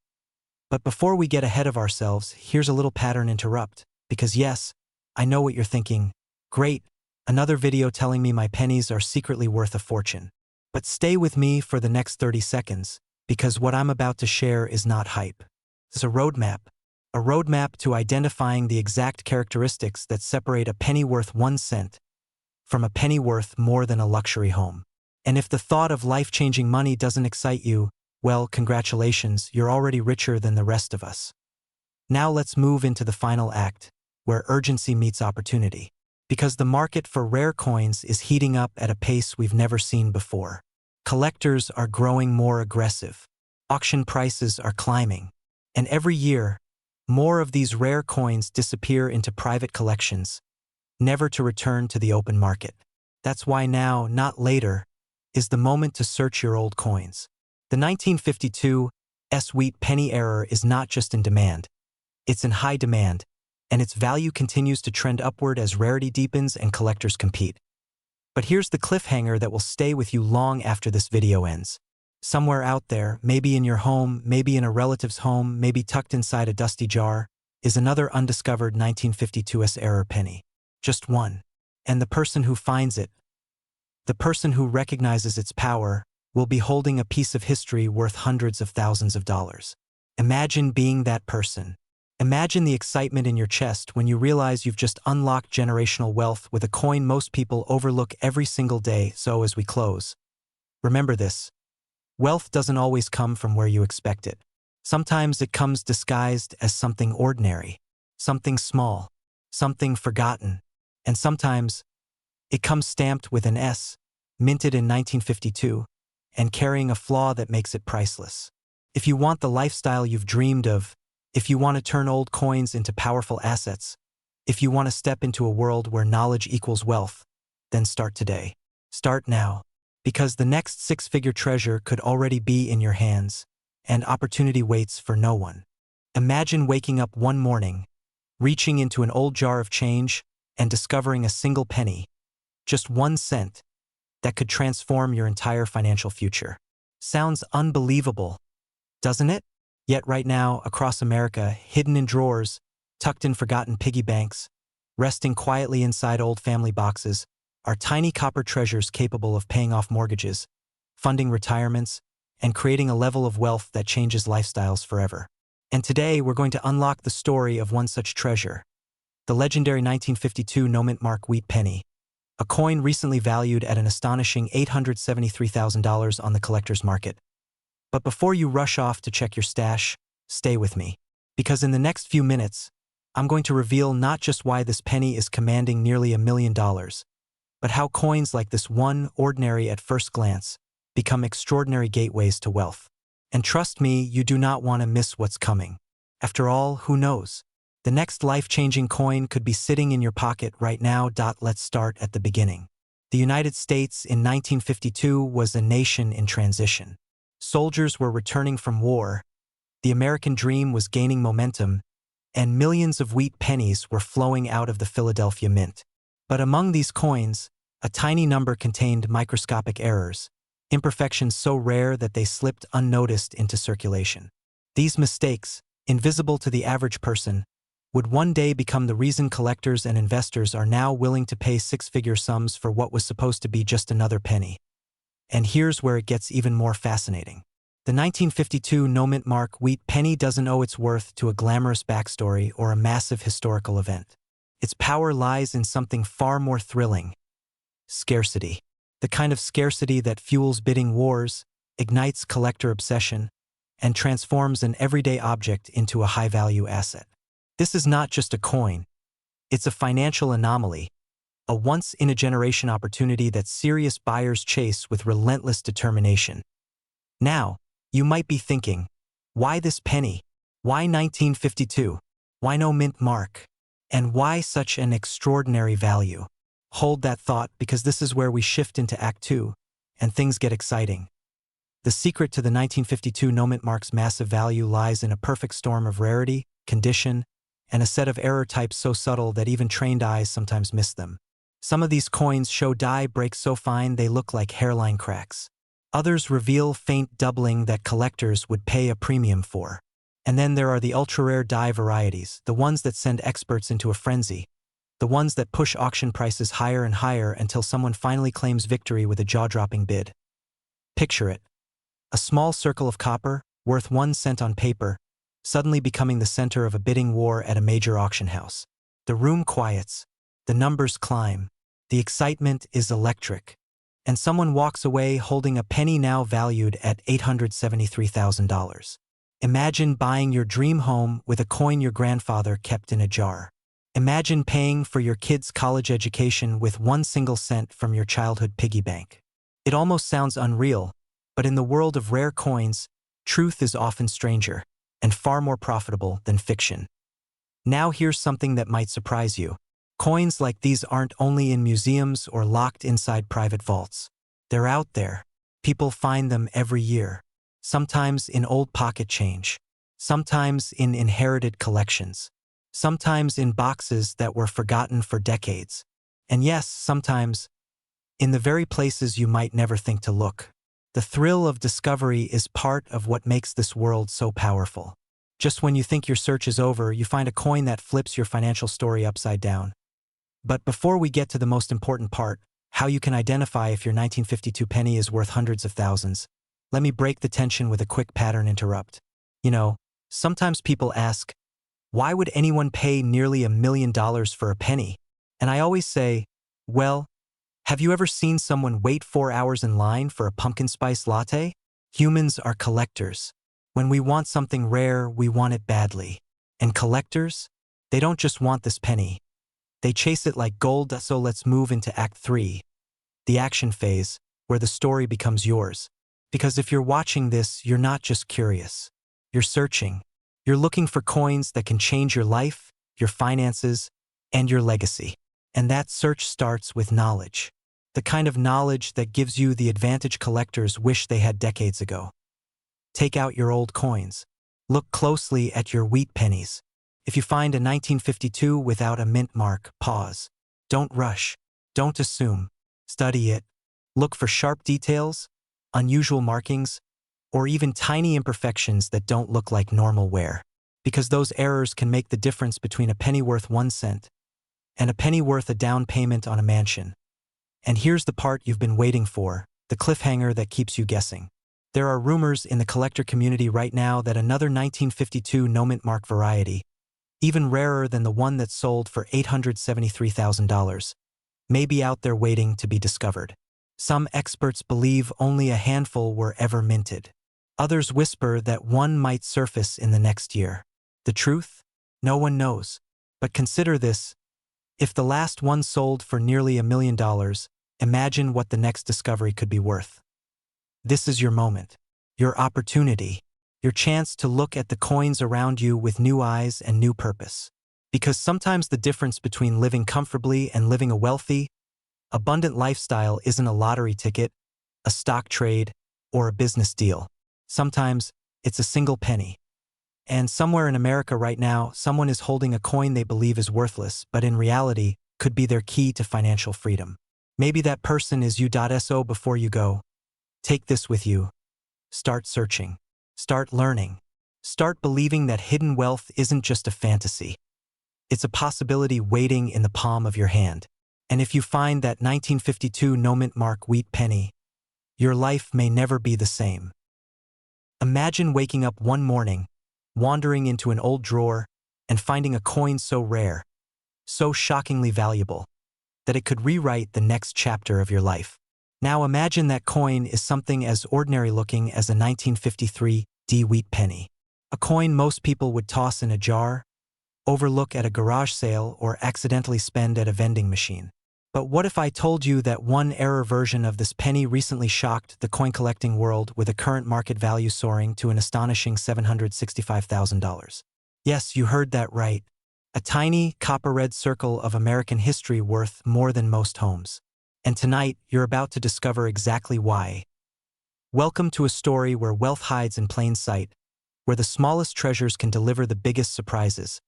But before we get ahead of ourselves, here's a little pattern interrupt. Because yes, I know what you're thinking. Great, another video telling me my pennies are secretly worth a fortune. But stay with me for the next 30 seconds, because what I'm about to share is not hype. It's a roadmap to identifying the exact characteristics that separate a penny worth 1 cent from a penny worth more than a luxury home. And if the thought of life-changing money doesn't excite you, well, congratulations, you're already richer than the rest of us. Now let's move into the final act, where urgency meets opportunity. Because the market for rare coins is heating up at a pace we've never seen before. Collectors are growing more aggressive. Auction prices are climbing. And every year, more of these rare coins disappear into private collections, never to return to the open market. That's why now, not later, is the moment to search your old coins. The 1952 S-Wheat penny error is not just in demand. It's in high demand, and its value continues to trend upward as rarity deepens and collectors compete. But here's the cliffhanger that will stay with you long after this video ends. Somewhere out there, maybe in your home, maybe in a relative's home, maybe tucked inside a dusty jar, is another undiscovered 1952's error penny. Just one. And the person who finds it, the person who recognizes its power, will be holding a piece of history worth hundreds of thousands of dollars. Imagine being that person. Imagine the excitement in your chest when you realize you've just unlocked generational wealth with a coin most people overlook every single day. So as we close, remember this. Wealth doesn't always come from where you expect it. Sometimes it comes disguised as something ordinary, something small, something forgotten, and sometimes it comes stamped with an S, minted in 1952, and carrying a flaw that makes it priceless. If you want the lifestyle you've dreamed of, if you want to turn old coins into powerful assets, if you want to step into a world where knowledge equals wealth, then start today. Start now, because the next six-figure treasure could already be in your hands, and opportunity waits for no one. Imagine waking up one morning, reaching into an old jar of change, and discovering a single penny, just 1 cent, that could transform your entire financial future. Sounds unbelievable, doesn't it? Yet right now, across America, hidden in drawers, tucked in forgotten piggy banks, resting quietly inside old family boxes, are tiny copper treasures capable of paying off mortgages, funding retirements, and creating a level of wealth that changes lifestyles forever. And today, we're going to unlock the story of one such treasure, the legendary 1952 no-mint mark wheat penny, a coin recently valued at an astonishing $873,000 on the collector's market. But before you rush off to check your stash, stay with me. Because in the next few minutes, I'm going to reveal not just why this penny is commanding nearly $1 million, but how coins like this one, ordinary at first glance, become extraordinary gateways to wealth. And trust me, you do not want to miss what's coming. After all, who knows? The next life-changing coin could be sitting in your pocket right now. Let's start at the beginning. The United States in 1952 was a nation in transition. Soldiers were returning from war, the American dream was gaining momentum, and millions of wheat pennies were flowing out of the Philadelphia Mint. But among these coins, a tiny number contained microscopic errors, imperfections so rare that they slipped unnoticed into circulation. These mistakes, invisible to the average person, would one day become the reason collectors and investors are now willing to pay six-figure sums for what was supposed to be just another penny. And here's where it gets even more fascinating. The 1952 no-mint mark wheat penny doesn't owe its worth to a glamorous backstory or a massive historical event. Its power lies in something far more thrilling: scarcity. The kind of scarcity that fuels bidding wars, ignites collector obsession, and transforms an everyday object into a high-value asset. This is not just a coin. It's a financial anomaly, a once-in-a-generation opportunity that serious buyers chase with relentless determination. Now, you might be thinking, why this penny? Why 1952? Why no mint mark? And why such an extraordinary value? Hold that thought, because this is where we shift into Act 2, and things get exciting. The secret to the 1952 no-mint mark's massive value lies in a perfect storm of rarity, condition, and a set of error types so subtle that even trained eyes sometimes miss them. Some of these coins show die breaks so fine they look like hairline cracks. Others reveal faint doubling that collectors would pay a premium for. And then there are the ultra-rare die varieties, the ones that send experts into a frenzy, the ones that push auction prices higher and higher until someone finally claims victory with a jaw-dropping bid. Picture it. A small circle of copper, worth 1 cent on paper, suddenly becoming the center of a bidding war at a major auction house. The room quiets. The numbers climb. The excitement is electric. And someone walks away holding a penny now valued at $873,000. Imagine buying your dream home with a coin your grandfather kept in a jar. Imagine paying for your kid's college education with 1 single cent from your childhood piggy bank. It almost sounds unreal, but in the world of rare coins, truth is often stranger and far more profitable than fiction. Now here's something that might surprise you. Coins like these aren't only in museums or locked inside private vaults. They're out there. People find them every year. Sometimes in old pocket change. Sometimes in inherited collections. Sometimes in boxes that were forgotten for decades. And yes, sometimes in the very places you might never think to look. The thrill of discovery is part of what makes this world so powerful. Just when you think your search is over, you find a coin that flips your financial story upside down. But before we get to the most important part, how you can identify if your 1952 penny is worth hundreds of thousands, let me break the tension with a quick pattern interrupt. Sometimes people ask, why would anyone pay nearly $1 million for a penny? And I always say, well, have you ever seen someone wait 4 hours in line for a pumpkin spice latte? Humans are collectors. When we want something rare, we want it badly. And collectors, they don't just want this penny. They chase it like gold. So let's move into Act 3, the action phase, where the story becomes yours. Because if you're watching this, you're not just curious. You're searching. You're looking for coins that can change your life, your finances, and your legacy. And that search starts with knowledge. The kind of knowledge that gives you the advantage collectors wish they had decades ago. Take out your old coins. Look closely at your wheat pennies. If you find a 1952 without a mint mark, pause. Don't rush. Don't assume. Study it. Look for sharp details, unusual markings, or even tiny imperfections that don't look like normal wear. Because those errors can make the difference between a penny worth 1 cent and a penny worth a down payment on a mansion. And here's the part you've been waiting for, the cliffhanger that keeps you guessing. There are rumors in the collector community right now that another 1952 no-mint mark variety, even rarer than the one that sold for $873,000, may be out there waiting to be discovered. Some experts believe only a handful were ever minted. Others whisper that one might surface in the next year. The truth? No one knows. But consider this. If the last one sold for nearly $1 million, imagine what the next discovery could be worth. This is your moment, your opportunity, your chance to look at the coins around you with new eyes and new purpose. Because sometimes the difference between living comfortably and living a wealthy, abundant lifestyle isn't a lottery ticket, a stock trade, or a business deal. Sometimes it's a single penny. And somewhere in America right now, someone is holding a coin they believe is worthless, but in reality, could be their key to financial freedom. Maybe that person is you. So before you go, take this with you. Start searching. Start learning. Start believing that hidden wealth isn't just a fantasy. It's a possibility waiting in the palm of your hand. And if you find that 1952 no-mint mark wheat penny, your life may never be the same. Imagine waking up one morning, wandering into an old drawer, and finding a coin so rare, so shockingly valuable, that it could rewrite the next chapter of your life. Now imagine that coin is something as ordinary looking as a 1953 wheat penny. A coin most people would toss in a jar, overlook at a garage sale, or accidentally spend at a vending machine. But what if I told you that one error version of this penny recently shocked the coin collecting world with a current market value soaring to an astonishing $765,000? Yes, you heard that right. A tiny, copper-red circle of American history worth more than most homes. And tonight, you're about to discover exactly why. Welcome to a story where wealth hides in plain sight, where the smallest treasures can deliver the biggest surprises,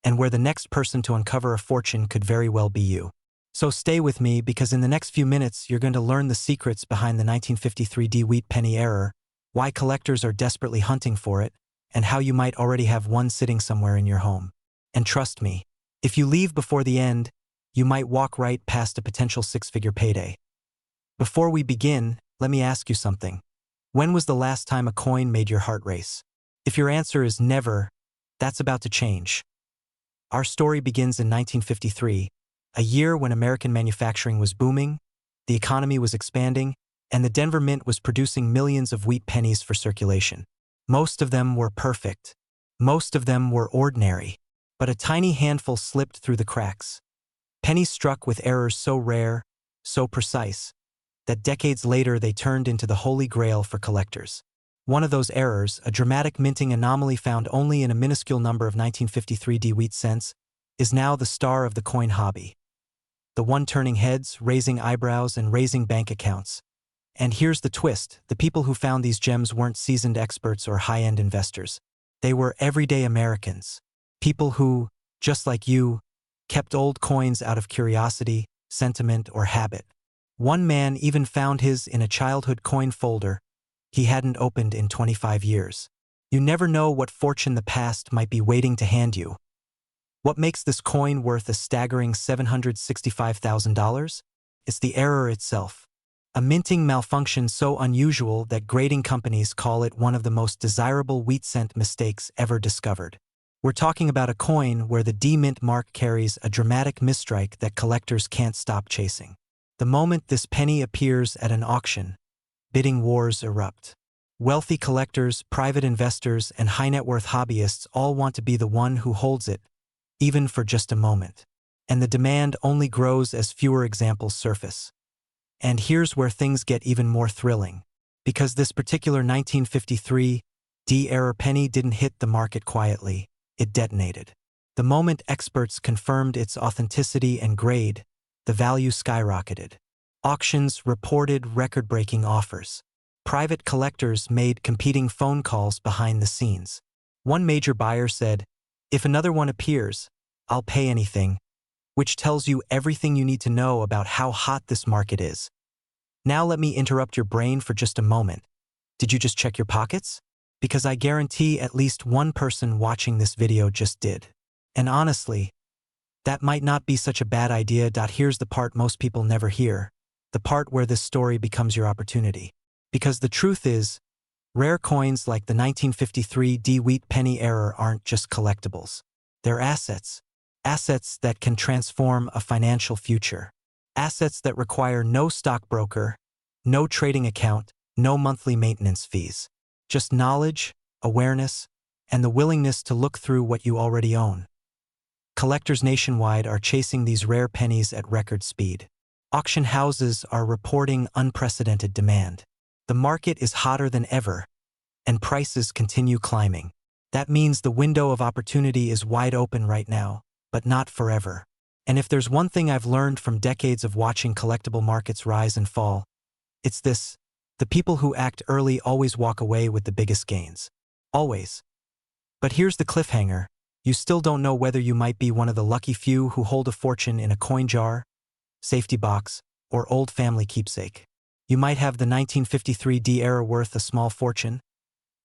and where the next person to uncover a fortune could very well be you. So stay with me, because in the next few minutes, you're going to learn the secrets behind the 1953 wheat penny error, why collectors are desperately hunting for it, and how you might already have one sitting somewhere in your home. And trust me, if you leave before the end, you might walk right past a potential six-figure payday. Before we begin, let me ask you something. When was the last time a coin made your heart race? If your answer is never, that's about to change. Our story begins in 1953, a year when American manufacturing was booming, the economy was expanding, and the Denver Mint was producing millions of wheat pennies for circulation. Most of them were perfect. Most of them were ordinary. But a tiny handful slipped through the cracks. Pennies struck with errors so rare, so precise, that decades later they turned into the holy grail for collectors. One of those errors, a dramatic minting anomaly found only in a minuscule number of 1953 wheat cents, is now the star of the coin hobby. The one turning heads, raising eyebrows, and raising bank accounts. And here's the twist: the people who found these gems weren't seasoned experts or high-end investors. They were everyday Americans. People who, just like you, kept old coins out of curiosity, sentiment, or habit. One man even found his in a childhood coin folder, he hadn't opened in 25 years. You never know what fortune the past might be waiting to hand you. What makes this coin worth a staggering $765,000? It's the error itself. A minting malfunction so unusual that grading companies call it one of the most desirable wheat cent mistakes ever discovered. We're talking about a coin where the D-mint mark carries a dramatic misstrike that collectors can't stop chasing. The moment this penny appears at an auction, bidding wars erupt. Wealthy collectors, private investors, and high-net-worth hobbyists all want to be the one who holds it, even for just a moment. And the demand only grows as fewer examples surface. And here's where things get even more thrilling. Because this particular 1953 D-era penny didn't hit the market quietly, it detonated. The moment experts confirmed its authenticity and grade, the value skyrocketed. Auctions reported record-breaking offers. Private collectors made competing phone calls behind the scenes. One major buyer said, "If another one appears, I'll pay anything," which tells you everything you need to know about how hot this market is. Now let me interrupt your brain for just a moment. Did you just check your pockets? Because I guarantee at least one person watching this video just did. And honestly, that might not be such a bad idea. Here's the part most people never hear, the part where this story becomes your opportunity. Because the truth is, rare coins like the 1953 D-Wheat penny era aren't just collectibles. They're assets. Assets that can transform a financial future. Assets that require no stockbroker, no trading account, no monthly maintenance fees. Just knowledge, awareness, and the willingness to look through what you already own. Collectors nationwide are chasing these rare pennies at record speed. Auction houses are reporting unprecedented demand. The market is hotter than ever, and prices continue climbing. That means the window of opportunity is wide open right now, but not forever. And if there's one thing I've learned from decades of watching collectible markets rise and fall, it's this: the people who act early always walk away with the biggest gains. Always. But here's the cliffhanger. You still don't know whether you might be one of the lucky few who hold a fortune in a coin jar, safety box, or old family keepsake. You might have the 1953 D-era worth a small fortune,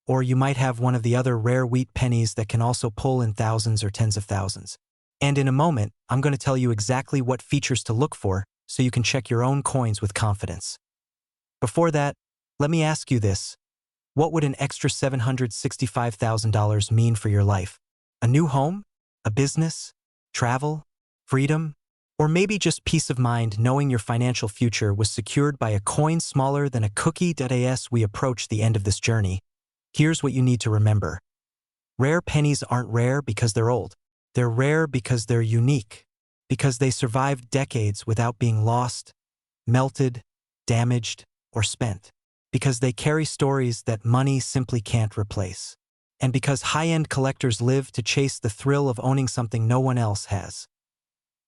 or you might have one of the other rare wheat pennies that can also pull in thousands or tens of thousands. And in a moment, I'm going to tell you exactly what features to look for so you can check your own coins with confidence. Before that, let me ask you this. What would an extra $765,000 mean for your life? A new home? A business? Travel? Freedom? Or maybe just peace of mind knowing your financial future was secured by a coin smaller than a cookie. As we approach the end of this journey, here's what you need to remember. Rare pennies aren't rare because they're old. They're rare because they're unique, because they survived decades without being lost, melted, damaged, or spent, because they carry stories that money simply can't replace, and because high-end collectors live to chase the thrill of owning something no one else has.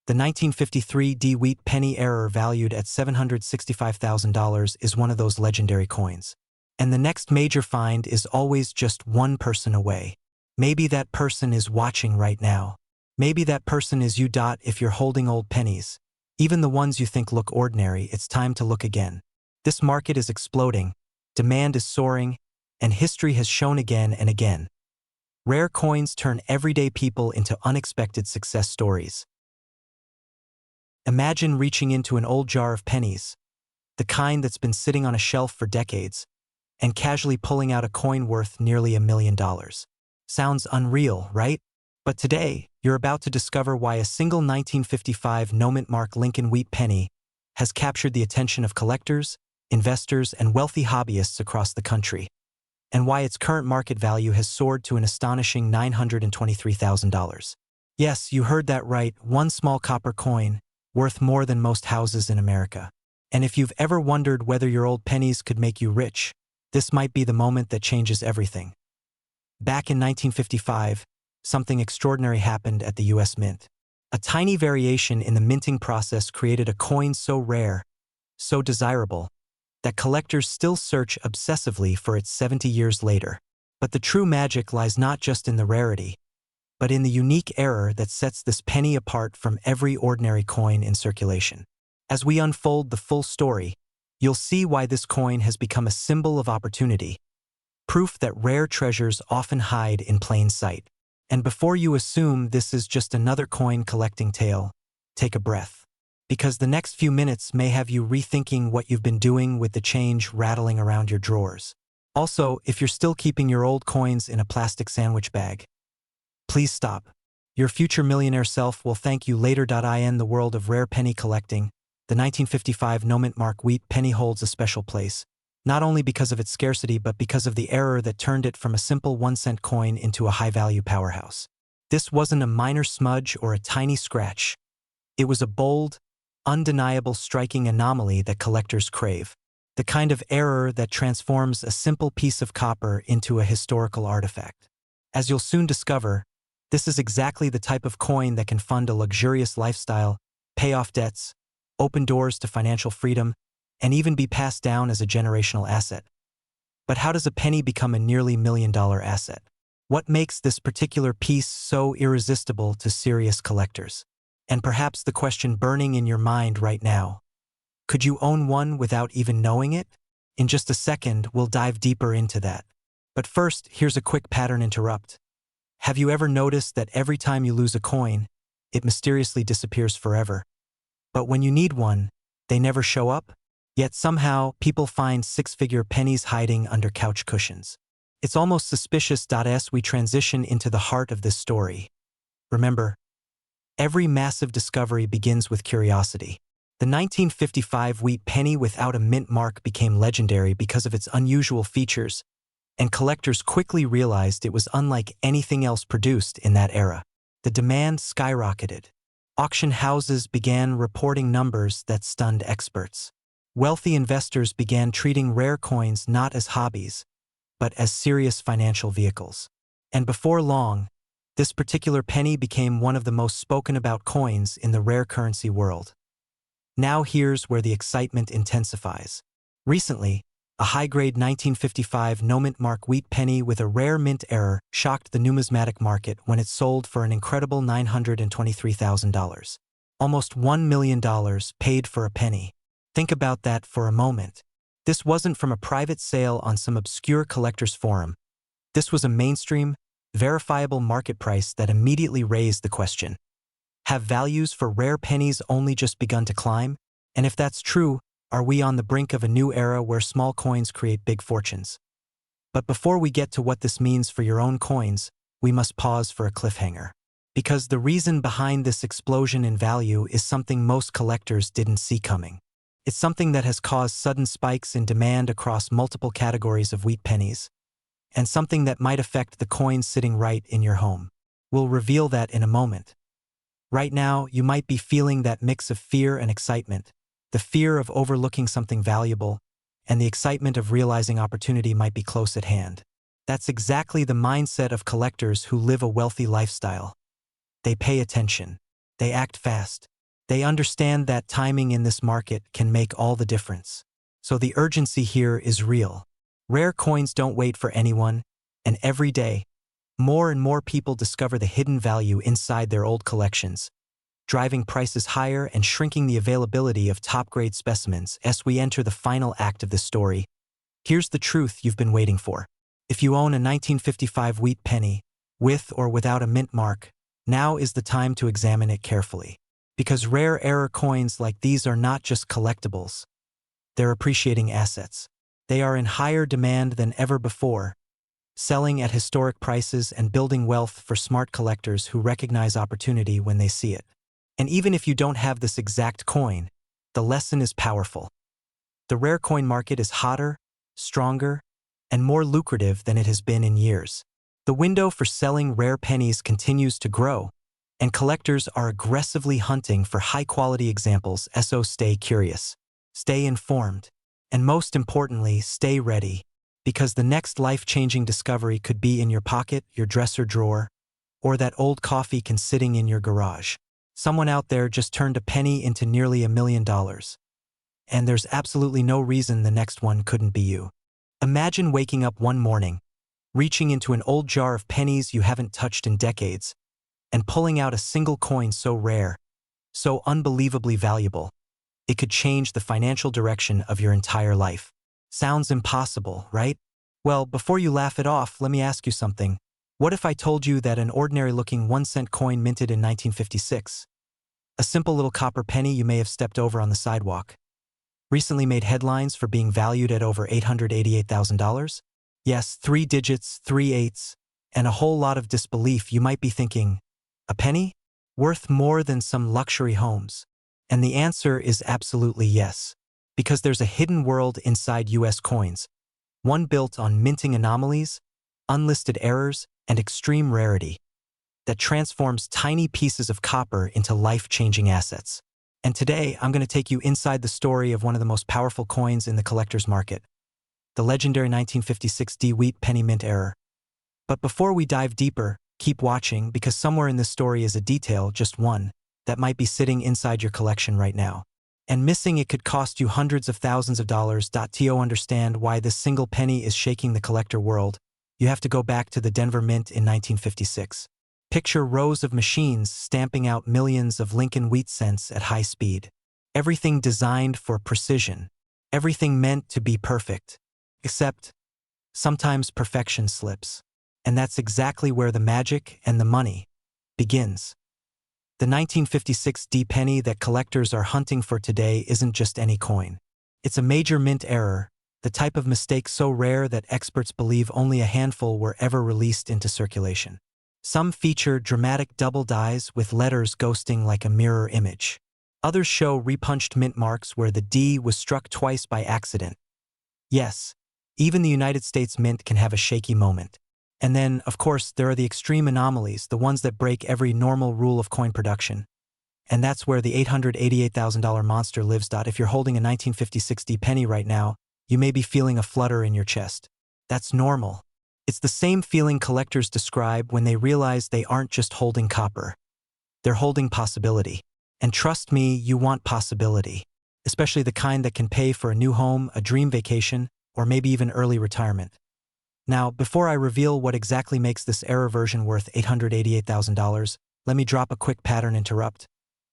The 1953 D-Wheat penny era, valued at $765,000, is one of those legendary coins. And the next major find is always just one person away. Maybe that person is watching right now. Maybe that person is you. If you're holding old pennies, even the ones you think look ordinary, it's time to look again. This market is exploding, demand is soaring, and history has shown again and again. Rare coins turn everyday people into unexpected success stories. Imagine reaching into an old jar of pennies, the kind that's been sitting on a shelf for decades, and casually pulling out a coin worth nearly $1 million. Sounds unreal, right? But today, you're about to discover why a single 1955 no-mint mark Lincoln Wheat penny has captured the attention of collectors, investors, and wealthy hobbyists across the country, and why its current market value has soared to an astonishing $923,000. Yes, you heard that right, one small copper coin, worth more than most houses in America. And if you've ever wondered whether your old pennies could make you rich, this might be the moment that changes everything. Back in 1955, something extraordinary happened at the U.S. Mint. A tiny variation in the minting process created a coin so rare, so desirable, that collectors still search obsessively for it 70 years later. But the true magic lies not just in the rarity, but in the unique error that sets this penny apart from every ordinary coin in circulation. As we unfold the full story, you'll see why this coin has become a symbol of opportunity, proof that rare treasures often hide in plain sight. And before you assume this is just another coin collecting tale, take a breath. Because the next few minutes may have you rethinking what you've been doing with the change rattling around your drawers. Also, if you're still keeping your old coins in a plastic sandwich bag, please stop. Your future millionaire self will thank you later. In the world of rare penny collecting, the 1955 no-mint mark wheat penny holds a special place, not only because of its scarcity but because of the error that turned it from a simple 1-cent coin into a high-value powerhouse. This wasn't a minor smudge or a tiny scratch. It was a bold, undeniable, striking anomaly that collectors crave. The kind of error that transforms a simple piece of copper into a historical artifact. As you'll soon discover, this is exactly the type of coin that can fund a luxurious lifestyle, pay off debts, open doors to financial freedom, and even be passed down as a generational asset. But how does a penny become a nearly $1 million asset? What makes this particular piece so irresistible to serious collectors? And perhaps the question burning in your mind right now: could you own one without even knowing it? In just a second, we'll dive deeper into that. But first, here's a quick pattern interrupt. Have you ever noticed that every time you lose a coin, it mysteriously disappears forever? But when you need one, they never show up? Yet somehow, people find six-figure pennies hiding under couch cushions. It's almost suspicious. As we transition into the heart of this story, remember, every massive discovery begins with curiosity. The 1955 wheat penny without a mint mark became legendary because of its unusual features, and collectors quickly realized it was unlike anything else produced in that era. The demand skyrocketed. Auction houses began reporting numbers that stunned experts. Wealthy investors began treating rare coins not as hobbies, but as serious financial vehicles. And before long, this particular penny became one of the most spoken about coins in the rare currency world. Now here's where the excitement intensifies. Recently, a high-grade 1955 no-mint mark wheat penny with a rare mint error shocked the numismatic market when it sold for an incredible $923,000. Almost $1 million paid for a penny. Think about that for a moment. This wasn't from a private sale on some obscure collector's forum. This was a mainstream, verifiable market price that immediately raised the question: have values for rare pennies only just begun to climb? And if that's true, are we on the brink of a new era where small coins create big fortunes? But before we get to what this means for your own coins, we must pause for a cliffhanger. Because the reason behind this explosion in value is something most collectors didn't see coming. It's something that has caused sudden spikes in demand across multiple categories of wheat pennies, and something that might affect the coins sitting right in your home. We'll reveal that in a moment. Right now, you might be feeling that mix of fear and excitement, the fear of overlooking something valuable, and the excitement of realizing opportunity might be close at hand. That's exactly the mindset of collectors who live a wealthy lifestyle. They pay attention. They act fast. They understand that timing in this market can make all the difference. So the urgency here is real. Rare coins don't wait for anyone, and every day, more and more people discover the hidden value inside their old collections, driving prices higher and shrinking the availability of top-grade specimens. As we enter the final act of this story, here's the truth you've been waiting for. If you own a 1955 wheat penny, with or without a mint mark, now is the time to examine it carefully. Because rare error coins like these are not just collectibles. They're appreciating assets. They are in higher demand than ever before, selling at historic prices and building wealth for smart collectors who recognize opportunity when they see it. And even if you don't have this exact coin, the lesson is powerful. The rare coin market is hotter, stronger, and more lucrative than it has been in years. The window for selling rare pennies continues to grow, and collectors are aggressively hunting for high-quality examples. So stay curious, stay informed, and most importantly, stay ready, because the next life-changing discovery could be in your pocket, your dresser drawer, or that old coffee can sitting in your garage. Someone out there just turned a penny into nearly $1 million. And there's absolutely no reason the next one couldn't be you. Imagine waking up one morning, reaching into an old jar of pennies you haven't touched in decades, and pulling out a single coin so rare, so unbelievably valuable, It could change the financial direction of your entire life. Sounds impossible, right? Well, before you laugh it off, let me ask you something. What if I told you that an ordinary-looking 1-cent coin minted in 1956, a simple little copper penny you may have stepped over on the sidewalk, recently made headlines for being valued at over $888,000? Yes, 3 digits, 3 eighths, and a whole lot of disbelief. You might be thinking, a penny? Worth more than some luxury homes? And the answer is absolutely yes, because there's a hidden world inside US coins, one built on minting anomalies, unlisted errors, and extreme rarity, that transforms tiny pieces of copper into life-changing assets. And today, I'm going to take you inside the story of one of the most powerful coins in the collector's market, the legendary 1956 DeWitt penny mint error. But before we dive deeper, keep watching, because somewhere in this story is a detail, just one, that might be sitting inside your collection right now. And missing it could cost you hundreds of thousands of dollars. To understand why this single penny is shaking the collector world, you have to go back to the Denver Mint in 1956. Picture rows of machines stamping out millions of Lincoln wheat cents at high speed. Everything designed for precision. Everything meant to be perfect. Except, sometimes perfection slips. And that's exactly where the magic and the money begins. The 1956 D penny that collectors are hunting for today isn't just any coin. It's a major mint error, the type of mistake so rare that experts believe only a handful were ever released into circulation. Some feature dramatic double dies with letters ghosting like a mirror image. Others show repunched mint marks where the D was struck twice by accident. Yes, even the United States Mint can have a shaky moment. And then, of course, there are the extreme anomalies, the ones that break every normal rule of coin production. And that's where the $888,000 monster lives. If you're holding a 1956 D penny right now, you may be feeling a flutter in your chest. That's normal. It's the same feeling collectors describe when they realize they aren't just holding copper. They're holding possibility. And trust me, you want possibility, especially the kind that can pay for a new home, a dream vacation, or maybe even early retirement. Now, before I reveal what exactly makes this error version worth $888,000, let me drop a quick pattern interrupt,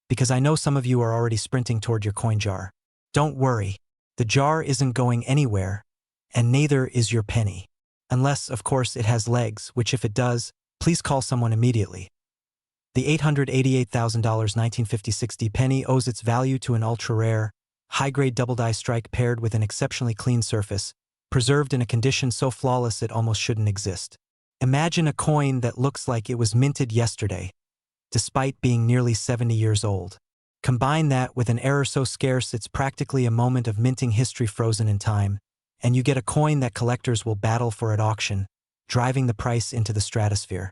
because I know some of you are already sprinting toward your coin jar. Don't worry, the jar isn't going anywhere, and neither is your penny. Unless, of course, it has legs, which if it does, please call someone immediately. The $888,000 1956 D penny owes its value to an ultra-rare, high-grade double-die strike paired with an exceptionally clean surface, preserved in a condition so flawless it almost shouldn't exist. Imagine a coin that looks like it was minted yesterday, despite being nearly 70 years old. Combine that with an error so scarce it's practically a moment of minting history frozen in time, and you get a coin that collectors will battle for at auction, driving the price into the stratosphere.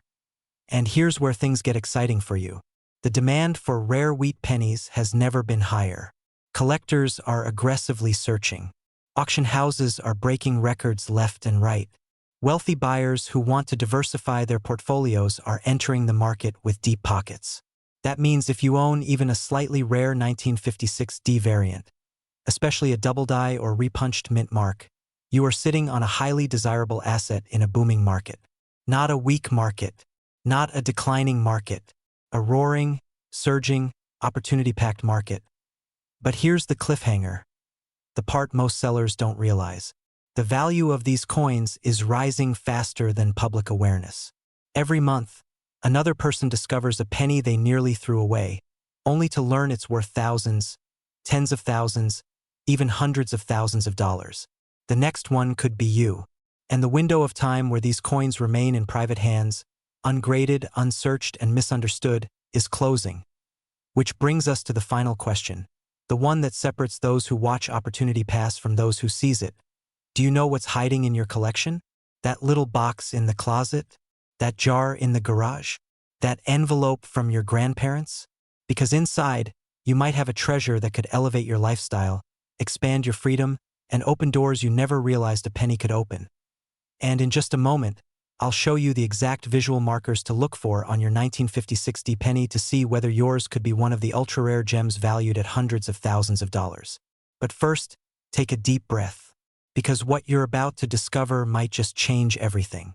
And here's where things get exciting for you. The demand for rare wheat pennies has never been higher. Collectors are aggressively searching. Auction houses are breaking records left and right. Wealthy buyers who want to diversify their portfolios are entering the market with deep pockets. That means if you own even a slightly rare 1956 D variant, especially a double die or repunched mint mark, you are sitting on a highly desirable asset in a booming market. Not a weak market, not a declining market, a roaring, surging, opportunity-packed market. But here's the cliffhanger. The part most sellers don't realize. The value of these coins is rising faster than public awareness. Every month, another person discovers a penny they nearly threw away, only to learn it's worth thousands, tens of thousands, even hundreds of thousands of dollars. The next one could be you. And the window of time where these coins remain in private hands, ungraded, unsearched, and misunderstood, is closing. Which brings us to the final question. The one that separates those who watch opportunity pass from those who seize it. Do you know what's hiding in your collection? That little box in the closet? That jar in the garage? That envelope from your grandparents? Because inside, you might have a treasure that could elevate your lifestyle, expand your freedom, and open doors you never realized a penny could open. And in just a moment, I'll show you the exact visual markers to look for on your 1956 D penny to see whether yours could be one of the ultra-rare gems valued at hundreds of thousands of dollars. But first, take a deep breath, because what you're about to discover might just change everything.